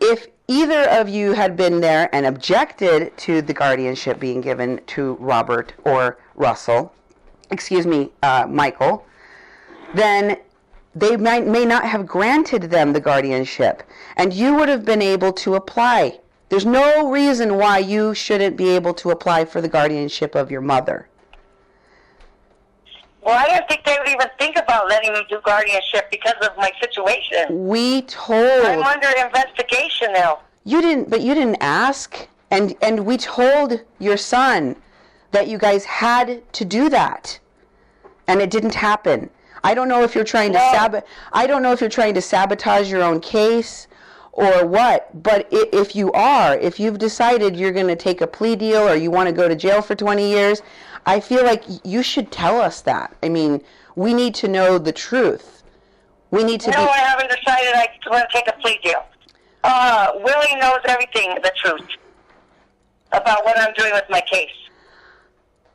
Speaker 1: if either of you had been there and objected to the guardianship being given to Robert or Michael, then they may not have granted them the guardianship, and you would have been able to apply. There's no reason why you shouldn't be able to apply for the guardianship of your mother.
Speaker 3: Well, I don't think they would even think about letting me do guardianship because of my situation. I'm under investigation now.
Speaker 1: You didn't ask, and we told your son that you guys had to do that, and it didn't happen. I don't know if you're trying to sabotage your own case or what, but if you've decided you're going to take a plea deal or you want to go to jail for 20 years, I feel like you should tell us that. I mean, we need to know the truth. I
Speaker 3: haven't decided I want to take a plea deal. Willie knows everything, the truth, about what I'm doing with my case.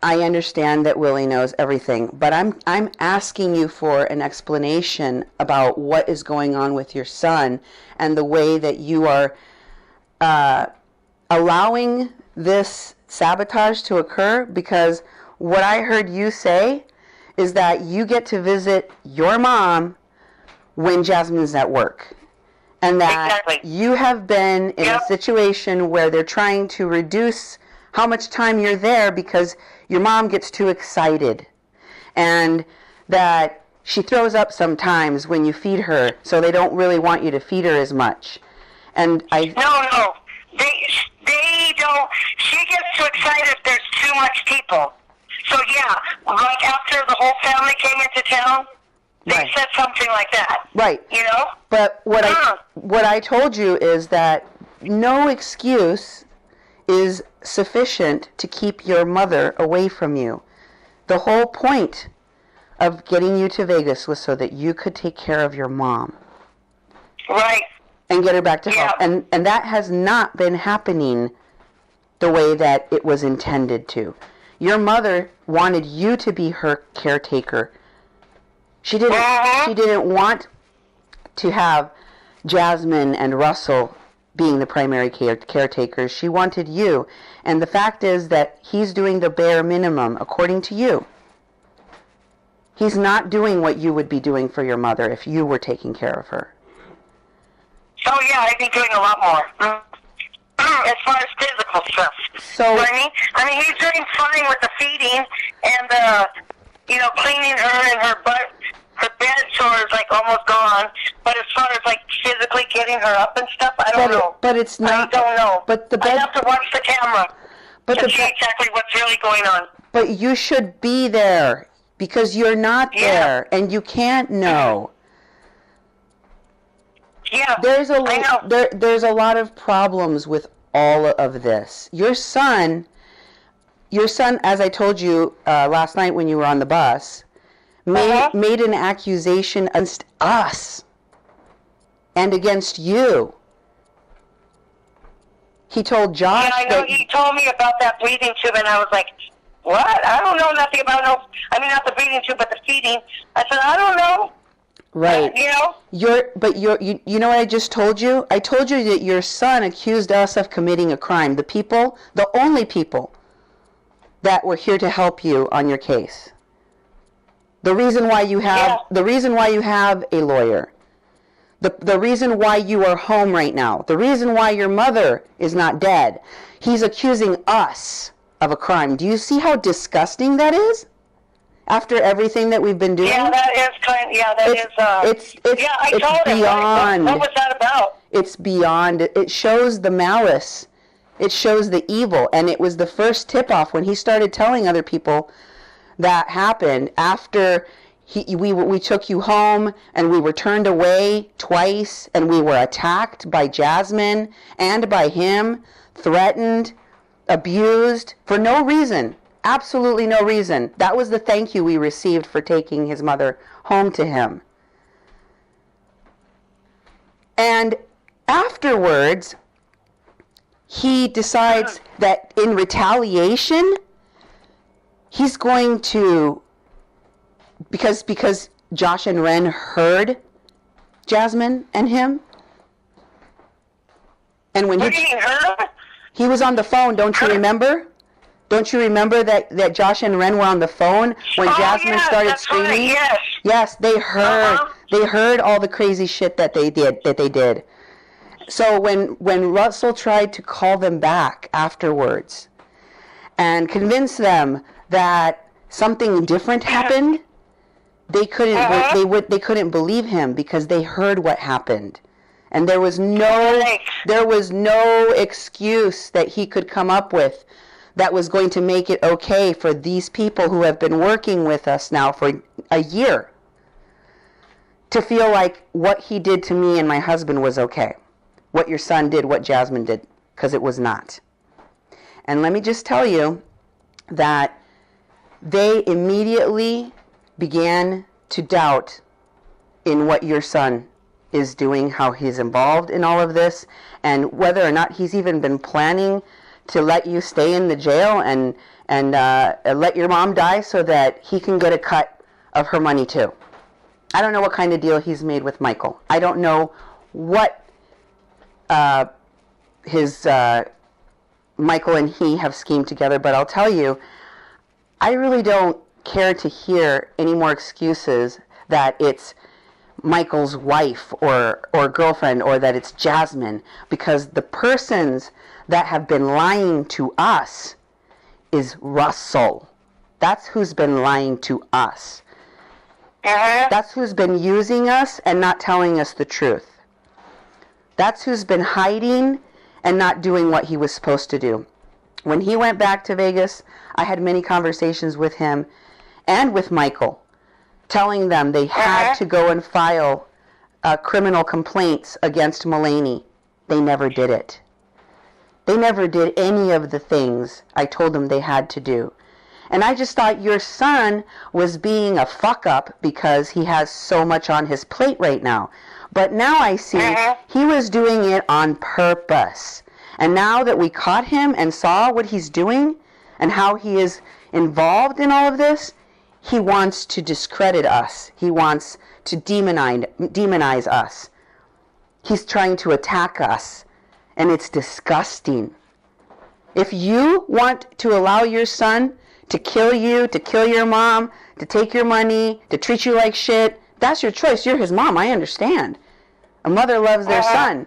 Speaker 1: I understand that Willie knows everything, but I'm asking you for an explanation about what is going on with your son and the way that you are allowing this sabotage to occur, because what I heard you say is that you get to visit your mom when Jasmine's at work. And that you have been in a situation where they're trying to reduce how much time you're there because your mom gets too excited, and that she throws up sometimes when you feed her, so they don't really want you to feed her as much. And
Speaker 3: No, they don't. She gets too excited if there's too much people. So yeah, like after the whole family came into town, they said something like that.
Speaker 1: Right.
Speaker 3: You know?
Speaker 1: But what I told you is that no excuse is sufficient to keep your mother away from you. The whole point of getting you to Vegas was so that you could take care of your mom.
Speaker 3: Right.
Speaker 1: And get her back to health. And that has not been happening the way that it was intended to. Your mother wanted you to be her caretaker. She didn't want to have Jasmine and Russell being the primary caretakers. She wanted you. And the fact is that he's doing the bare minimum, according to you. He's not doing what you would be doing for your mother if you were taking care of her.
Speaker 3: Oh, yeah, I'd be doing a lot more. As far as physical stuff.
Speaker 1: So,
Speaker 3: I mean, he's doing fine with the feeding and the, cleaning her and her butt. Her bed chore is like almost gone, but as far as like physically getting her up and stuff, I don't know.
Speaker 1: But it's not.
Speaker 3: I don't know.
Speaker 1: But the bed.
Speaker 3: I have to watch the camera to see exactly what's really going on.
Speaker 1: But you should be there because you're not there, and you can't know.
Speaker 3: Yeah,
Speaker 1: there's
Speaker 3: I know.
Speaker 1: There's a lot of problems with all of this. Your son, as I told you last night when you were on the bus, made an accusation against us and against you. He told Josh.
Speaker 3: Yeah, I know. He told me about that breathing tube, and I was like, "What? I don't know nothing about not the breathing tube, but the feeding." I said, "I don't know."
Speaker 1: Right. You know what I just told you? I told you that your son accused us of committing a crime. The only people that were here to help you on your case. The reason why you have a lawyer. The reason why you are home right now. The reason why your mother is not dead. He's accusing us of a crime. Do you see how disgusting that is? After everything that we've been doing?
Speaker 3: Yeah, that is kind. Yeah, that is. I told him.
Speaker 1: Beyond.
Speaker 3: What was that about?
Speaker 1: It's beyond. It shows the malice. It shows the evil, and it was the first tip-off when he started telling other people that happened after we took you home, and we were turned away twice, and we were attacked by Jasmine and by him, threatened, abused for no reason. Absolutely no reason. That was the thank you we received for taking his mother home to him. And afterwards, he decides that in retaliation, he's going to, because Josh and Ren heard Jasmine and him. And when he was on the phone, don't you remember? Don't you remember that Josh and Ren were on the phone when Jasmine started screaming?
Speaker 3: Right,
Speaker 1: yes, they heard. They heard all the crazy shit that they did. So when Russell tried to call them back afterwards and convince them that something different happened, they couldn't believe him because they heard what happened. And there was no excuse that he could come up with that was going to make it okay for these people who have been working with us now for a year to feel like what he did to me and my husband was okay. What your son did, what Jasmine did, because it was not. And let me just tell you that they immediately began to doubt in what your son is doing, how he's involved in all of this, and whether or not he's even been planning to let you stay in the jail and let your mom die so that he can get a cut of her money too. I don't know what kind of deal he's made with Michael. I don't know what Michael and he have schemed together, but I'll tell you, I really don't care to hear any more excuses that it's Michael's wife or girlfriend or that it's Jasmine, because the persons that have been lying to us is Russell. That's who's been lying to us. That's who's been using us and not telling us the truth. That's who's been hiding and not doing what he was supposed to do. When he went back to Vegas, I had many conversations with him and with Michael, telling them they had to go and file criminal complaints against Mulaney. They never did it. They never did any of the things I told them they had to do. And I just thought your son was being a fuck up because he has so much on his plate right now. But now I see he was doing it on purpose. And now that we caught him and saw what he's doing and how he is involved in all of this, he wants to discredit us. He wants to demonize us. He's trying to attack us. And it's disgusting. If you want to allow your son to kill you, to kill your mom, to take your money, to treat you like shit, that's your choice. You're his mom. I understand. A mother loves their son,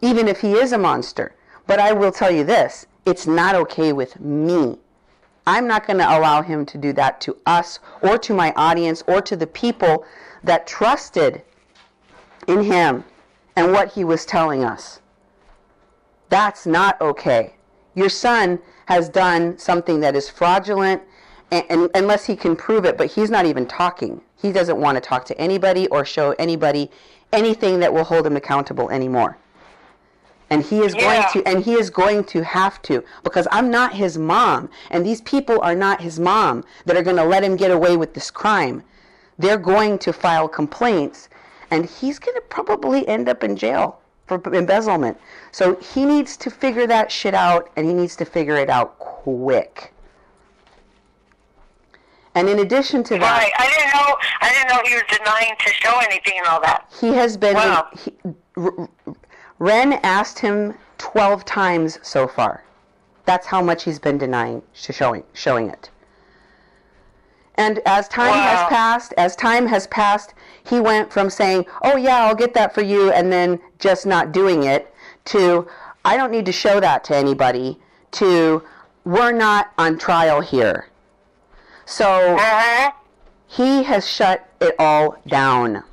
Speaker 1: even if he is a monster. But I will tell you this. It's not okay with me. I'm not going to allow him to do that to us or to my audience or to the people that trusted in him and what he was telling us. That's not okay. Your son has done something that is fraudulent, and unless he can prove it, but he's not even talking. He doesn't want to talk to anybody or show anybody anything that will hold him accountable anymore. And he is going to have to, because I'm not his mom, and these people are not his mom that are going to let him get away with this crime. They're going to file complaints, and he's going to probably end up in jail for embezzlement. So he needs to figure that shit out, and he needs to figure it out quick. And in addition to that,
Speaker 3: right, I didn't know he was denying to show anything and all that.
Speaker 1: He has been.
Speaker 3: Wow.
Speaker 1: Ren asked him 12 times so far. That's how much he's been denying showing it. And as time has passed, he went from saying, "Oh yeah, I'll get that for you," and then just not doing it, to "I don't need to show that to anybody," to "We're not on trial here." So he has shut it all down.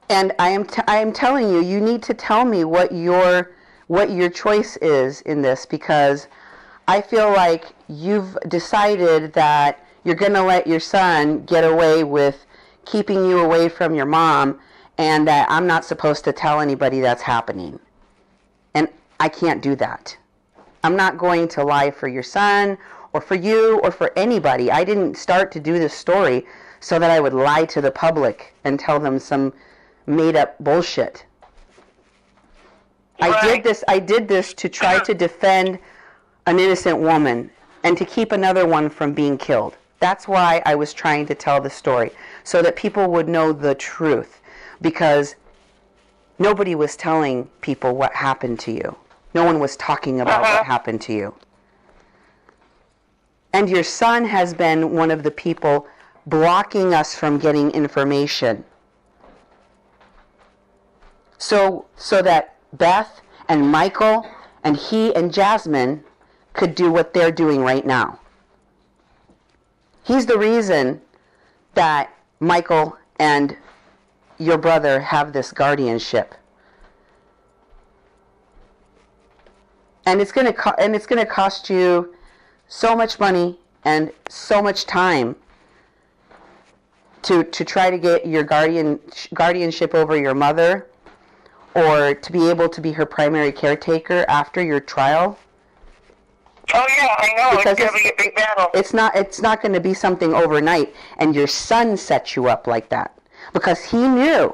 Speaker 1: And I am telling you, you need to tell me what your choice is in this, because I feel like you've decided that you're going to let your son get away with keeping you away from your mom, and that I'm not supposed to tell anybody that's happening. And I can't do that. I'm not going to lie for your son or for you or for anybody. I didn't start to do this story so that I would lie to the public and tell them some made up bullshit. Right. I did this to try to defend an innocent woman and to keep another one from being killed. That's why I was trying to tell the story, so that people would know the truth, because nobody was telling people what happened to you. No one was talking about what happened to you. And your son has been one of the people blocking us from getting information. So that Beth and Michael and he and Jasmine could do what they're doing right now. He's the reason that Michael and your brother have this guardianship. And it's going to cost you so much money and so much time to try to get your guardianship over your mother, or to be able to be her primary caretaker after your trial.
Speaker 3: Oh yeah, I know.
Speaker 1: Because
Speaker 3: it's going to be a big battle.
Speaker 1: It's not going to be something overnight, and your son set you up like that. Because he knew.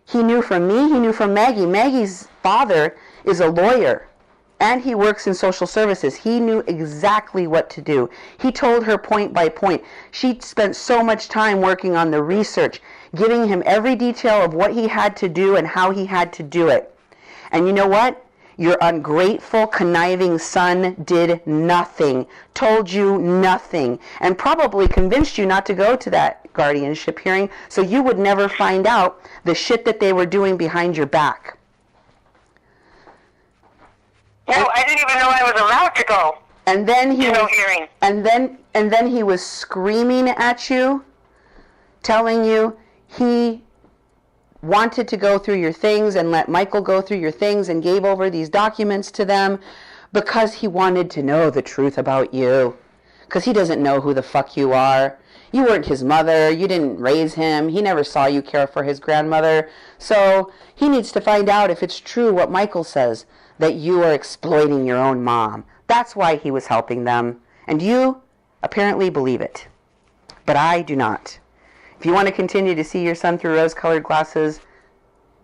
Speaker 1: He knew from me, he knew from Maggie. Maggie's father is a lawyer, and he works in social services. He knew exactly what to do. He told her point by point. She spent so much time working on the research, giving him every detail of what he had to do and how he had to do it. And you know what? Your ungrateful, conniving son did nothing, told you nothing, and probably convinced you not to go to that guardianship hearing, so you would never find out the shit that they were doing behind your back.
Speaker 3: No, I didn't even know I was allowed to go.
Speaker 1: And then he
Speaker 3: to no hearing.
Speaker 1: And then he was screaming at you, telling you he wanted to go through your things and let Michael go through your things, and gave over these documents to them because he wanted to know the truth about you. Because he doesn't know who the fuck you are. You weren't his mother. You didn't raise him. He never saw you care for his grandmother. So he needs to find out if it's true what Michael says, that you are exploiting your own mom. That's why he was helping them. And you apparently believe it. But I do not. If you want to continue to see your son through rose-colored glasses,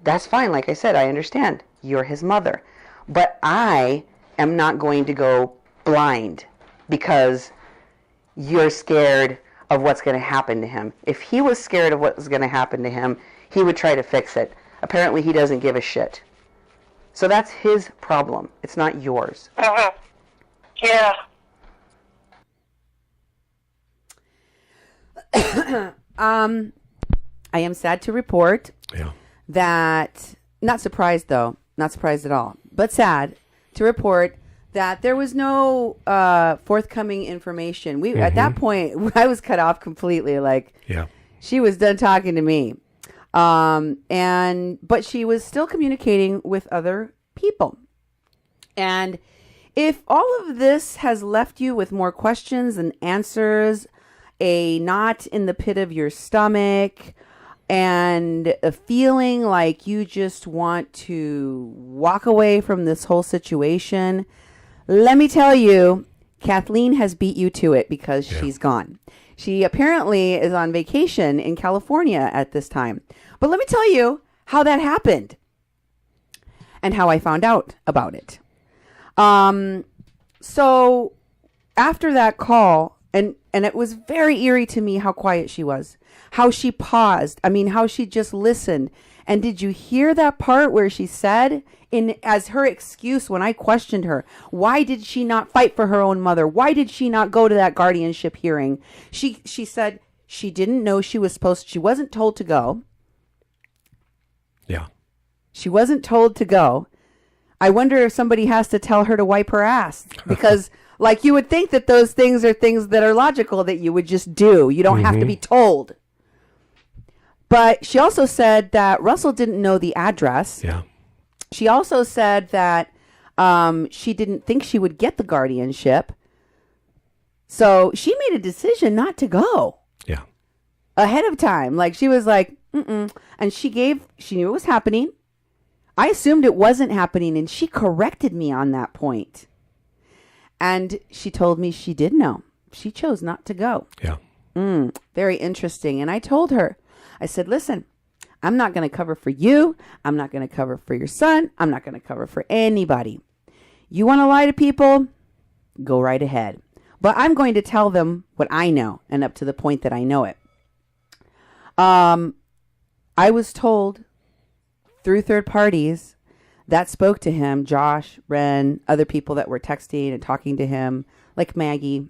Speaker 1: that's fine. Like I said, I understand. You're his mother. But I am not going to go blind because you're scared of what's going to happen to him. If he was scared of what was going to happen to him, he would try to fix it. Apparently, he doesn't give a shit. So that's his problem. It's not yours.
Speaker 3: Uh-huh. Yeah.
Speaker 1: I am sad to report
Speaker 2: Yeah.
Speaker 1: that, not surprised though, not surprised at all, but sad to report that there was no forthcoming information. We At that point, I was cut off completely. Like,
Speaker 2: Yeah.
Speaker 1: she was done talking to me. But she was still communicating with other people. And if all of this has left you with more questions than answers, a knot in the pit of your stomach, and a feeling like you just want to walk away from this whole situation, let me tell you, Kathleen has beat you to it because she's gone. She apparently is on vacation in California at this time. But let me tell you how that happened and how I found out about it. So after that call, and it was very eerie to me how quiet she was, how she paused. I mean, how she just listened. And did you hear that part where she said, as her excuse when I questioned her, why did she not fight for her own mother? Why did she not go to that guardianship hearing? She said she didn't know she wasn't told to go.
Speaker 2: Yeah.
Speaker 1: She wasn't told to go. I wonder if somebody has to tell her to wipe her ass, because like, you would think that those things are things that are logical that you would just do. You don't have to be told. But she also said that Russell didn't know the address.
Speaker 2: Yeah.
Speaker 1: She also said that she didn't think she would get the guardianship. So she made a decision not to go.
Speaker 2: Yeah.
Speaker 1: Ahead of time. Like, she was like, mm-mm. And she knew it was happening. I assumed it wasn't happening, and she corrected me on that point. And she told me she did know. She chose not to go.
Speaker 2: Yeah.
Speaker 1: Very interesting. And I told her, I said, listen, I'm not going to cover for you. I'm not going to cover for your son. I'm not going to cover for anybody. You want to lie to people? Go right ahead. But I'm going to tell them what I know, and up to the point that I know it. I was told through third parties that spoke to him, Josh, Ren, other people that were texting and talking to him, like Maggie,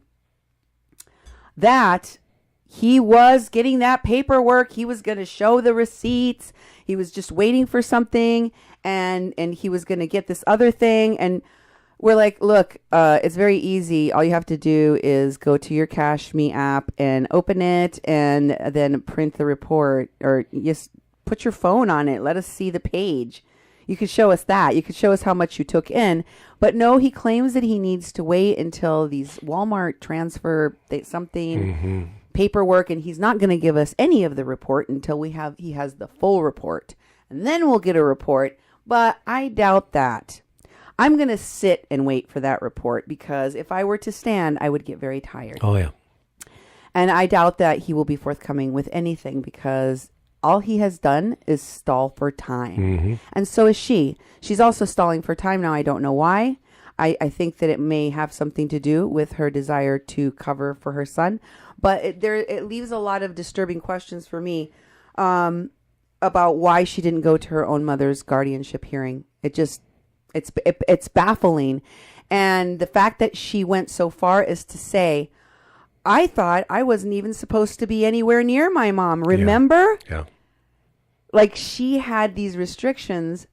Speaker 1: that he was getting that paperwork. He was going to show the receipts. He was just waiting for something, and he was going to get this other thing. And we're like, look, it's very easy. All you have to do is go to your Cash Me app and open it, and then print the report, or just put your phone on it. Let us see the page. You could show us that. You could show us how much you took in. But no, he claims that he needs to wait until these Walmart transfer paperwork, and he's not going to give us any of the report until he has the full report. And then we'll get a report. But I doubt that. I'm going to sit and wait for that report, because if I were to stand, I would get very tired.
Speaker 2: Oh, yeah.
Speaker 1: And I doubt that he will be forthcoming with anything, because all he has done is stall for time. And so is she. She's also stalling for time now. I don't know why. I think that it may have something to do with her desire to cover for her son. But it leaves a lot of disturbing questions for me about why she didn't go to her own mother's guardianship hearing. It's baffling. And the fact that she went so far as to say, I thought I wasn't even supposed to be anywhere near my mom. Remember?
Speaker 2: Yeah.
Speaker 1: Like, she had these restrictions,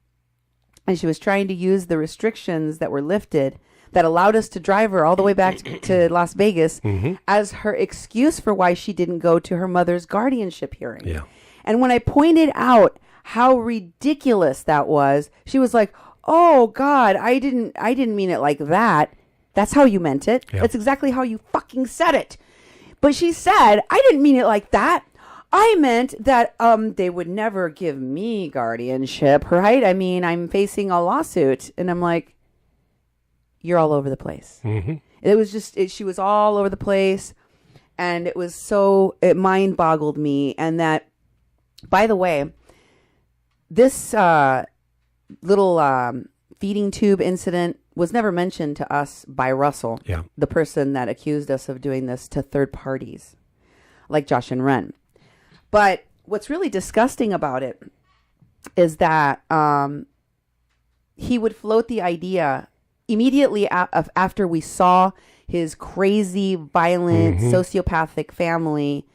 Speaker 1: and she was trying to use the restrictions that were lifted that allowed us to drive her all the way back to Las Vegas as her excuse for why she didn't go to her mother's guardianship hearing.
Speaker 2: Yeah.
Speaker 1: And when I pointed out how ridiculous that was, she was like, oh God, I didn't mean it like that. That's how you meant it.
Speaker 2: Yeah.
Speaker 1: That's exactly how you fucking said it. But she said, I didn't mean it like that. I meant that they would never give me guardianship, right? I mean, I'm facing a lawsuit. And I'm like, you're all over the place.
Speaker 2: Mm-hmm.
Speaker 1: It was just, she was all over the place. And it mind boggled me. And that, by the way, this little feeding tube incident was never mentioned to us by Russell, the person that accused us of doing this to third parties, like Josh and Ren. But what's really disgusting about it is that he would float the idea immediately after we saw his crazy, violent, sociopathic family,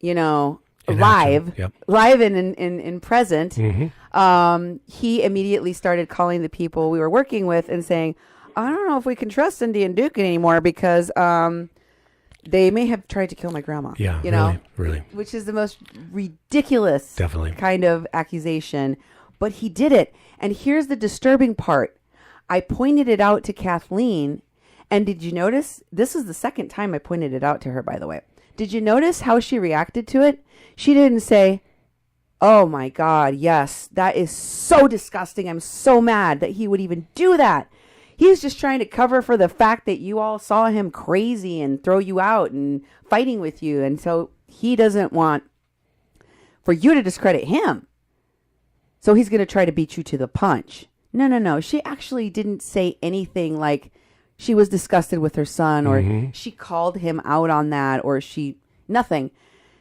Speaker 1: live and in present. He immediately started calling the people we were working with and saying, I don't know if we can trust Cindy and Duke anymore because they may have tried to kill my grandma.
Speaker 2: Yeah, really.
Speaker 1: Which is the most ridiculous kind of accusation. But he did it. And here's the disturbing part. I pointed it out to Kathleen. And did you notice? This is the second time I pointed it out to her, by the way. Did you notice how she reacted to it? She didn't say, oh my God, yes, that is so disgusting. I'm so mad that he would even do that. He's just trying to cover for the fact that you all saw him crazy and throw you out and fighting with you. And so he doesn't want for you to discredit him. So he's going to try to beat you to the punch. No. She actually didn't say anything like she was disgusted with her son or she called him out on that or nothing.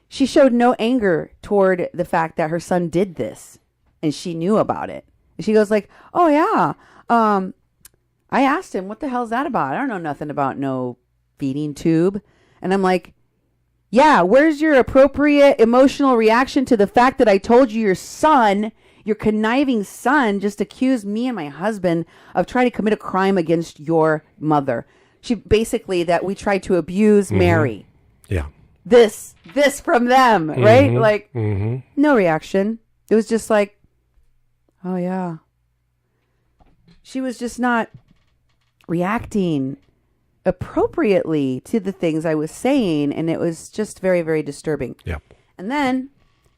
Speaker 1: She showed no anger toward the fact that her son did this and she knew about it. And she goes like, oh yeah. I asked him, what the hell is that about? I don't know nothing about no feeding tube. And I'm like, yeah, where's your appropriate emotional reaction to the fact that I told you your son, your conniving son, just accused me and my husband of trying to commit a crime against your mother. She basically that we tried to abuse Mary.
Speaker 2: Yeah.
Speaker 1: This from them, right? Like, no reaction. It was just like, oh yeah. She was just not reacting appropriately to the things I was saying. And it was just very, very disturbing.
Speaker 2: Yeah.
Speaker 1: And then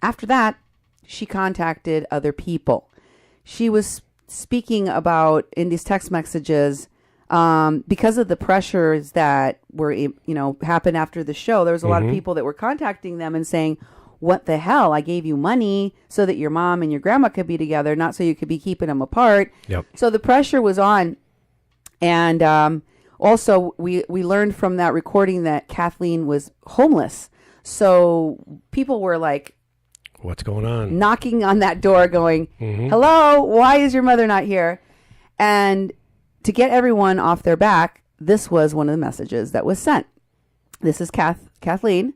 Speaker 1: after that, she contacted other people. She was speaking about in these text messages, because of the pressures that were, happened after the show, there was a lot of people that were contacting them and saying, what the hell? I gave you money so that your mom and your grandma could be together, not so you could be keeping them apart.
Speaker 2: Yep.
Speaker 1: So the pressure was on. And also, we learned from that recording that Kathleen was homeless. So people were like,
Speaker 2: what's going on?
Speaker 1: Knocking on that door going, hello, why is your mother not here? And to get everyone off their back, this was one of the messages that was sent. This is Kathleen.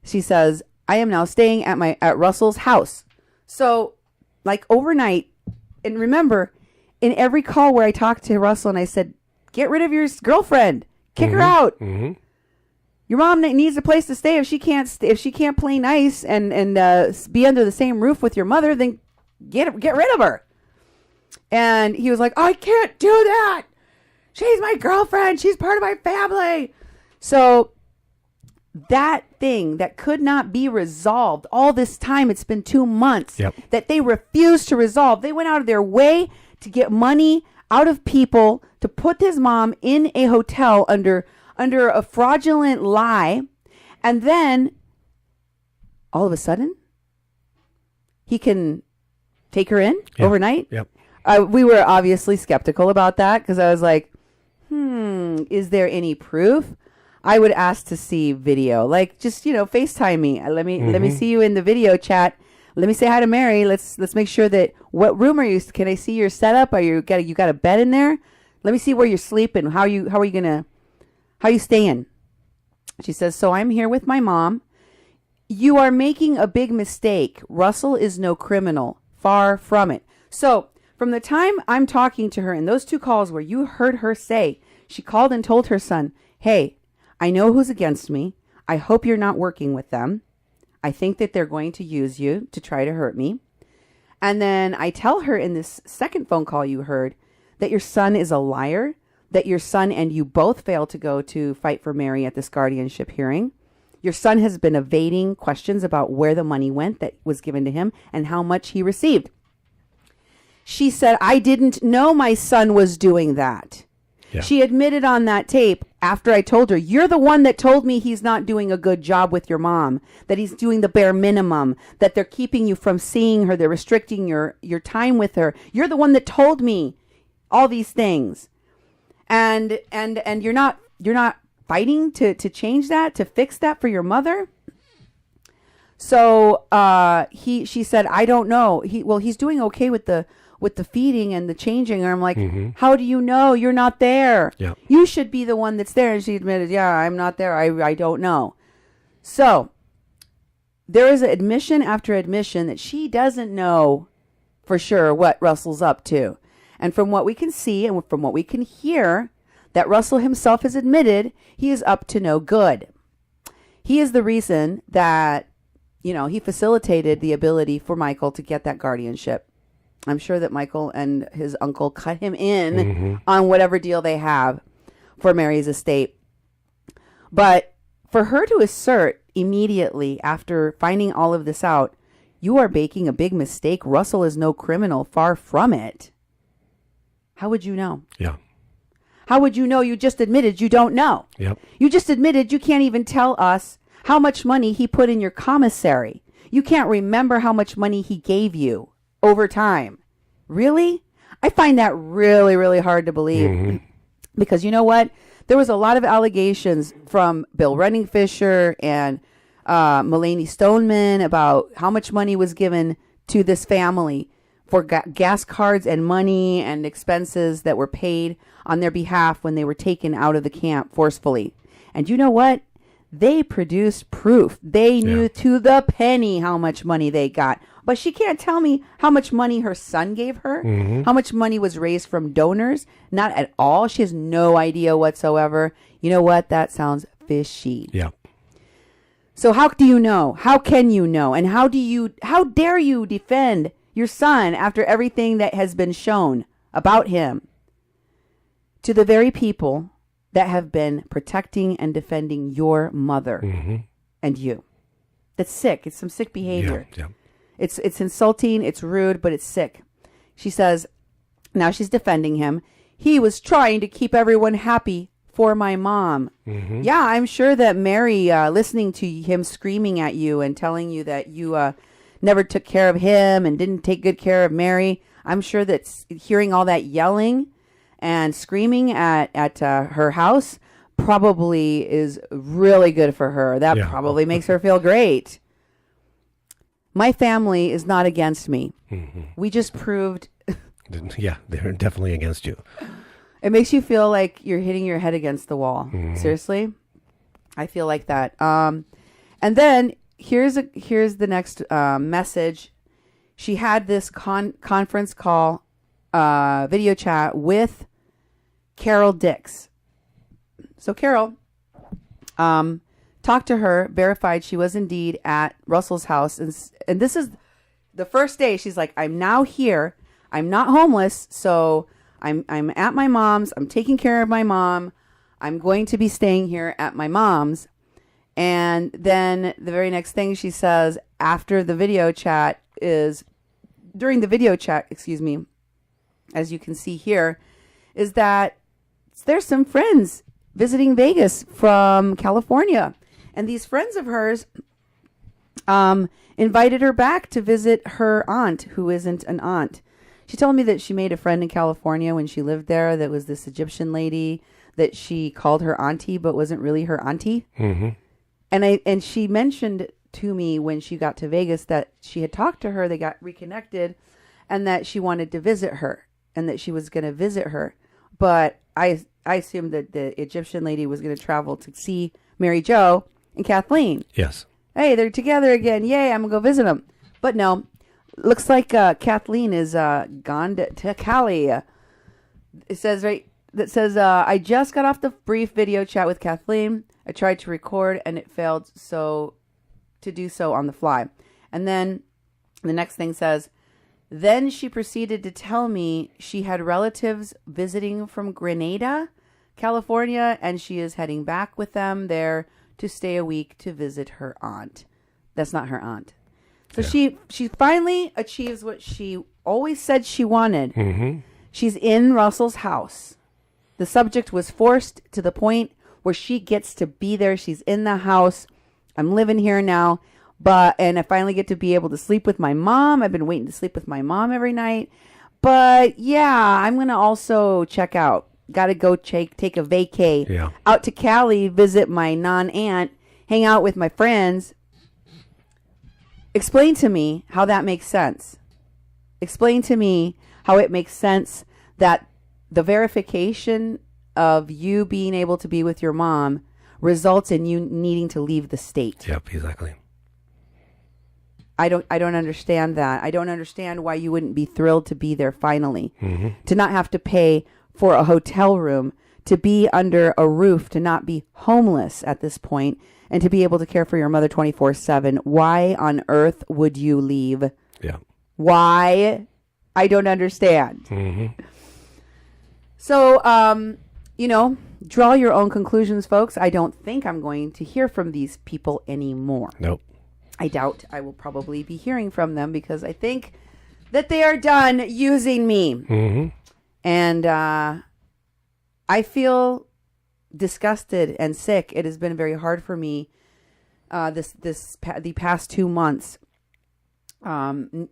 Speaker 1: She says, I am now staying at Russell's house. So like overnight, and remember, in every call where I talked to Russell and I said, get rid of your girlfriend, kick her out. Your mom needs a place to stay. If she can't play nice and be under the same roof with your mother, then get rid of her. And he was like, I can't do that. She's my girlfriend. She's part of my family. So that thing that could not be resolved all this time, it's been 2 months, that they refused to resolve. They went out of their way to get money out of people to put his mom in a hotel under a fraudulent lie. And then all of a sudden he can take her in overnight. We were obviously skeptical about that because I was like, is there any proof? I would ask to see video, like just, FaceTime me. Let me see you in the video chat. Let me say hi to Mary. Let's make sure that what room are you? Can I see your setup? Are you got a bed in there? Let me see where you're sleeping. How are you staying? She says, so I'm here with my mom. You are making a big mistake. Russell is no criminal. Far from it. So from the time I'm talking to her in those 2 calls where you heard her say, she called and told her son, hey, I know who's against me. I hope you're not working with them. I think that they're going to use you to try to hurt me. And then I tell her in this second phone call you heard that your son is a liar, that your son and you both failed to go to fight for Mary at this guardianship hearing. Your son has been evading questions about where the money went that was given to him and how much he received. She said, I didn't know my son was doing that.
Speaker 2: Yeah.
Speaker 1: She admitted on that tape after I told her, you're the one that told me he's not doing a good job with your mom, that he's doing the bare minimum, that they're keeping you from seeing her, they're restricting your time with her. You're the one that told me all these things. And you're not fighting to change that, to fix that for your mother. So she said, I don't know. He's doing okay with the feeding and the changing. And I'm like, how do you know? You're not there.
Speaker 2: Yeah.
Speaker 1: You should be the one that's there. And she admitted, yeah, I'm not there. I don't know. So there is admission after admission that she doesn't know for sure what Russell's up to. And from what we can see and from what we can hear, that Russell himself has admitted he is up to no good. He is the reason that, he facilitated the ability for Michael to get that guardianship. I'm sure that Michael and his uncle cut him in on whatever deal they have for Mary's estate. But for her to assert immediately after finding all of this out, you are making a big mistake. Russell is no criminal, far from it. How would you know?
Speaker 2: Yeah.
Speaker 1: How would you know? You just admitted you don't know.
Speaker 2: Yep.
Speaker 1: You just admitted you can't even tell us how much money he put in your commissary. You can't remember how much money he gave you over time. Really? I find that really, really hard to believe. Because you know what? There was a lot of allegations from Bill Runningfisher and Mulaney Stoneman about how much money was given to this family for gas cards and money and expenses that were paid on their behalf when they were taken out of the camp forcefully. And you know what? They produced proof. They knew to the penny how much money they got. But she can't tell me how much money her son gave her, how much money was raised from donors. Not at all. She has no idea whatsoever. You know what? That sounds fishy.
Speaker 2: Yeah.
Speaker 1: So how do you know? How can you know? And how dare you defend your son after everything that has been shown about him to the very people that have been protecting and defending your mother and you? That's sick. It's some sick behavior.
Speaker 2: Yeah.
Speaker 1: It's insulting, it's rude, but it's sick. She says, now she's defending him. He was trying to keep everyone happy for my mom. Yeah, I'm sure that Mary, listening to him screaming at you and telling you that you never took care of him and didn't take good care of Mary, I'm sure that hearing all that yelling and screaming at her house probably is really good for her. That probably makes her feel great. My family is not against me. We just proved.
Speaker 2: Yeah, they're definitely against you.
Speaker 1: It makes you feel like you're hitting your head against the wall. Seriously, I feel like that. And then here's the next message. She had this conference call, video chat with Carol Dix. So Carol, talked to her, verified she was indeed at Russell's house. And this is the first day. She's like, I'm now here. I'm not homeless. So I'm at my mom's. I'm taking care of my mom. I'm going to be staying here at my mom's. And then the very next thing she says after the video chat is, during the video chat, as you can see here, is that there's some friends visiting Vegas from California. And these friends of hers invited her back to visit her aunt, who isn't an aunt. She told me that she made a friend in California when she lived there that was this Egyptian lady that she called her auntie, but wasn't really her auntie. And she mentioned to me when she got to Vegas that she had talked to her, they got reconnected, and that she wanted to visit her and that she was going to visit her. But I assumed that the Egyptian lady was going to travel to see Mary Jo and Kathleen.
Speaker 2: Yes.
Speaker 1: Hey, they're together again. Yay, I'm going to go visit them. But no, looks like Kathleen is gone to Cali. It says I just got off the brief video chat with Kathleen. I tried to record and it failed to do so on the fly. And then the next thing says, then she proceeded to tell me she had relatives visiting from Grenada, California, and she is heading back with them there to stay a week to visit her aunt. That's not her aunt. So she finally achieves what she always said she wanted. She's in Russell's house. The subject was forced to the point where she gets to be there. She's in the house. I'm living here now. And I finally get to be able to sleep with my mom. I've been waiting to sleep with my mom every night. But yeah, I'm going to also check out. Got to go take a vacay out to Cali, visit my non-aunt, hang out with my friends. Explain to me how that makes sense. Explain to me how it makes sense that the verification of you being able to be with your mom results in you needing to leave the state.
Speaker 2: Yep, exactly.
Speaker 1: I don't understand that. I don't understand why you wouldn't be thrilled to be there finally. To not have to pay for a hotel room, to be under a roof, to not be homeless at this point, and to be able to care for your mother 24/7. Why on earth would you leave?
Speaker 2: Yeah.
Speaker 1: Why? I don't understand. So, draw your own conclusions, folks. I don't think I'm going to hear from these people anymore.
Speaker 2: Nope.
Speaker 1: I doubt I will probably be hearing from them because I think that they are done using me. And I feel disgusted and sick. It has been very hard for me the past 2 months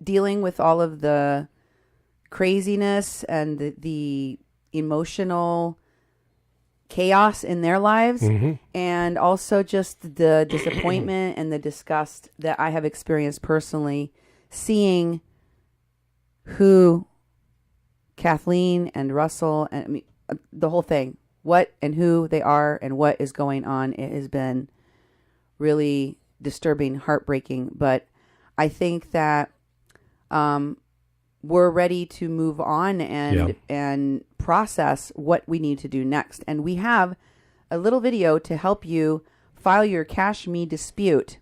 Speaker 1: dealing with all of the craziness and the emotional chaos in their lives, and also just the disappointment and the disgust that I have experienced personally, seeing who Kathleen and Russell and the whole thing, what and who they are and what is going on. It has been really disturbing, heartbreaking, but I think that we're ready to move on and process what we need to do next. And we have a little video to help you file your Cash Me dispute.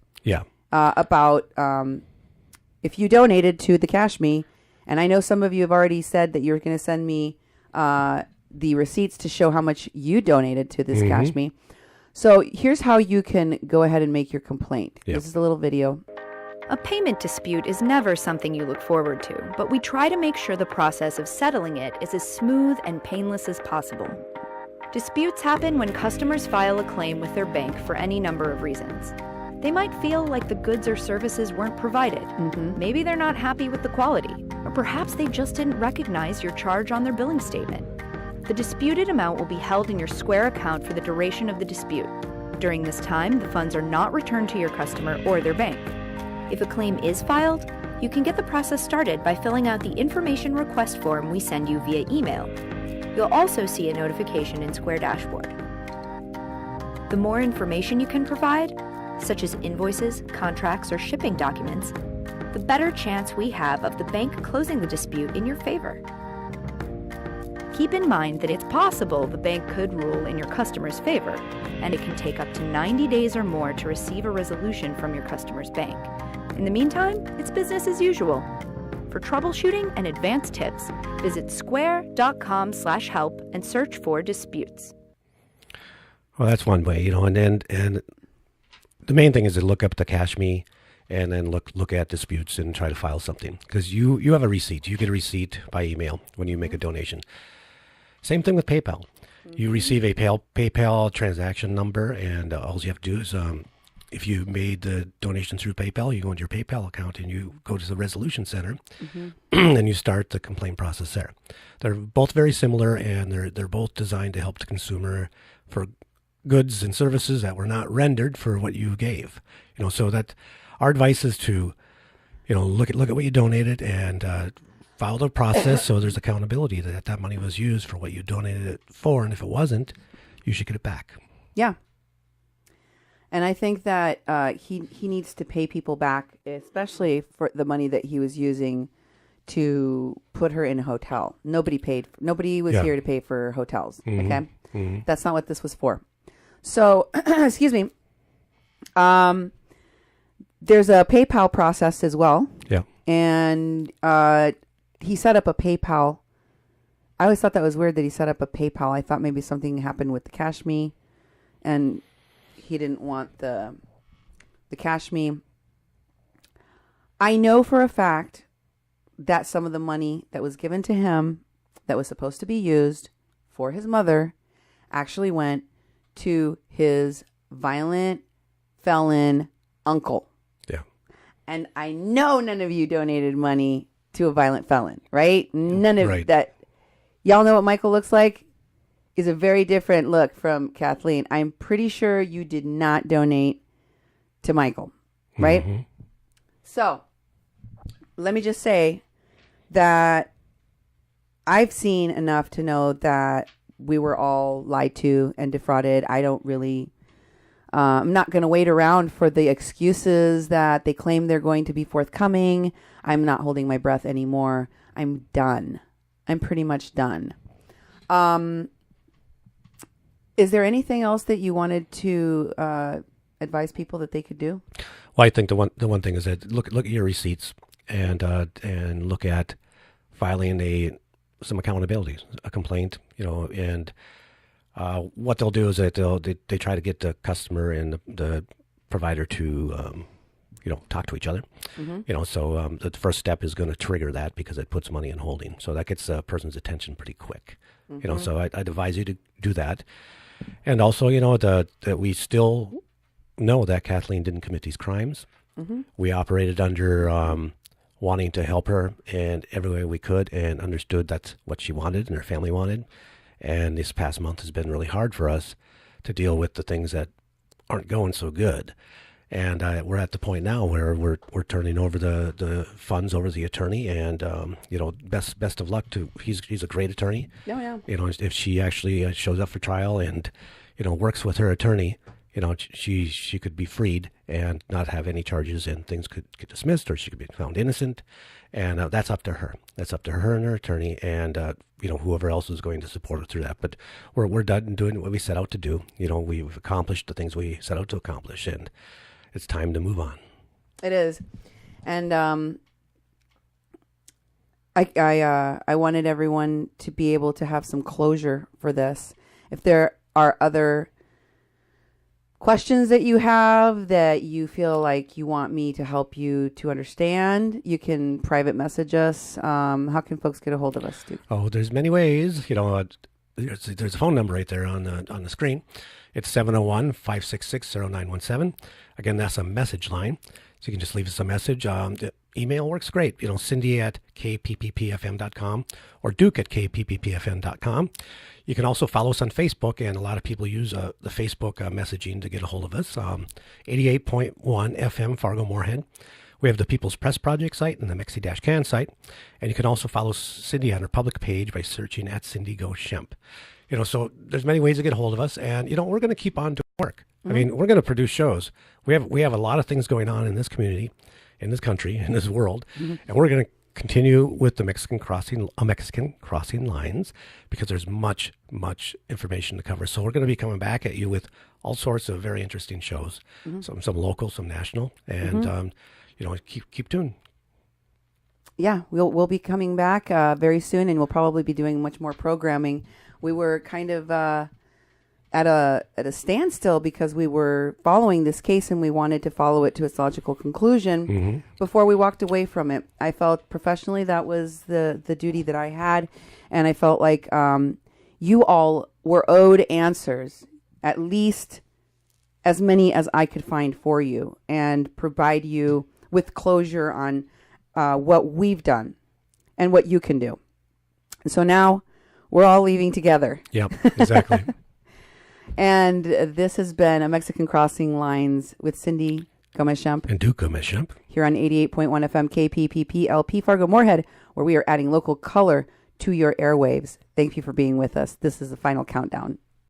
Speaker 1: About if you donated to the Cash Me. And I know some of you have already said that you're going to send me the receipts to show how much you donated to this Cash Me. So here's how you can go ahead and make your complaint. This is a little video.
Speaker 5: A payment dispute is never something you look forward to, but we try to make sure the process of settling it is as smooth and painless as possible. Disputes happen when customers file a claim with their bank for any number of reasons. They might feel like the goods or services weren't provided. Maybe they're not happy with the quality, or perhaps they just didn't recognize your charge on their billing statement. The disputed amount will be held in your Square account for the duration of the dispute. During this time, the funds are not returned to your customer or their bank. If a claim is filed, you can get the process started by filling out the information request form we send you via email. You'll also see a notification in Square Dashboard. The more information you can provide, such as invoices, contracts, or shipping documents, the better chance we have of the bank closing the dispute in your favor. Keep in mind that it's possible the bank could rule in your customer's favor, and it can take up to 90 days or more to receive a resolution from your customer's bank. In the meantime, it's business as usual. For troubleshooting and advanced tips, visit square.com/help and search for disputes.
Speaker 2: Well, that's one way, and the main thing is to look up the Cash Me and then look at disputes and try to file something, because you have a receipt. You get a receipt by email when you make a donation. Same thing with PayPal. You receive a PayPal transaction number, and all you have to do is if you made the donation through PayPal, you go into your PayPal account and you go to the resolution center and you start the complaint process there. They're both very similar, and they're both designed to help the consumer for goods and services that were not rendered for what you gave. So that our advice is to, look at what you donated and follow the process so there's accountability that money was used for what you donated it for, and if it wasn't, you should get it back.
Speaker 1: Yeah. And I think that he needs to pay people back, especially for the money that he was using to put her in a hotel. Nobody was here to pay for hotels. Okay. That's not what this was for. So, excuse me. There's a PayPal process as well.
Speaker 2: Yeah.
Speaker 1: And he set up a PayPal. I always thought that was weird that he set up a PayPal. I thought maybe something happened with the Cash Me, and he didn't want the Cash Me. I know for a fact that some of the money that was given to him that was supposed to be used for his mother actually went to his violent felon uncle.
Speaker 2: Yeah.
Speaker 1: And I know none of you donated money to a violent felon, right? None of that. Y'all know what Michael looks like? Is a very different look from Kathleen. I'm pretty sure you did not donate to Michael, right? Mm-hmm. So let me just say that I've seen enough to know that we were all lied to and defrauded. I don't really, I'm not going to wait around for the excuses that they claim they're going to be forthcoming. I'm not holding my breath anymore. I'm done. I'm pretty much done. Is there anything else that you wanted to advise people that they could do?
Speaker 2: Well, I think the one thing is that look at your receipts and look at filing some accountability, a complaint, and what they'll do is that they try to get the customer and the provider to talk to each other. Mm-hmm. So the first step is going to trigger that because it puts money in holding. So that gets a person's attention pretty quick. Mm-hmm. So I'd advise you to do that. And also, that we still know that Kathleen didn't commit these crimes. Mm-hmm. We operated under wanting to help her in every way we could and understood that's what she wanted and her family wanted. And this past month has been really hard for us to deal with the things that aren't going so good. And we're at the point now where we're turning over the funds over to the attorney, and best of luck to he's a great attorney.
Speaker 1: Oh, yeah.
Speaker 2: If she actually shows up for trial and works with her attorney, she could be freed and not have any charges, and things could get dismissed, or she could be found innocent, and that's up to her. That's up to her and her attorney, and whoever else is going to support her through that. But we're done doing what we set out to do. We've accomplished the things we set out to accomplish, and it's time to move on.
Speaker 1: It is. And I wanted everyone to be able to have some closure for this. If there are other questions that you have that you feel like you want me to help you to understand, you can private message us. How can folks get a hold of us, Duke?
Speaker 2: Oh, there's many ways. There's a phone number right there on the screen. It's 701-566-0917. Again, that's a message line. So you can just leave us a message. The email works great. Cindy at kpppfm.com or Duke at kpppfm.com. You can also follow us on Facebook, and a lot of people use the Facebook messaging to get a hold of us. 88.1 FM Fargo-Moorhead. We have the People's Press Project site and the Mexi-Can site. And you can also follow Cindy on her public page by searching at Cindy Gomez-Schempp. So there's many ways to get a hold of us, and we're going to keep on doing work. Mm-hmm. I mean, we're going to produce shows. We have a lot of things going on in this community, in this country, in this world, mm-hmm. and we're going to continue with the Mexican crossing lines because there's much information to cover. So we're going to be coming back at you with all sorts of very interesting shows, mm-hmm. some local, some national, and mm-hmm. Keep tuned.
Speaker 1: Yeah, we'll be coming back very soon, and we'll probably be doing much more programming. We were kind of at a standstill because we were following this case, and we wanted to follow it to its logical conclusion mm-hmm. before we walked away from it. I felt professionally that was the duty that I had, and I felt like you all were owed answers, at least as many as I could find for you, and provide you with closure on what we've done and what you can do. And so now we're all leaving together.
Speaker 2: Yep, exactly.
Speaker 1: And this has been a Mexican Crossing Lines with Cindy Gomez-Schempp
Speaker 2: and Duke Gomez-Schempp
Speaker 1: here on 88.1 FM KPPP-LP Fargo-Moorhead, where we are adding local color to your airwaves. Thank you for being with us. This is the final countdown.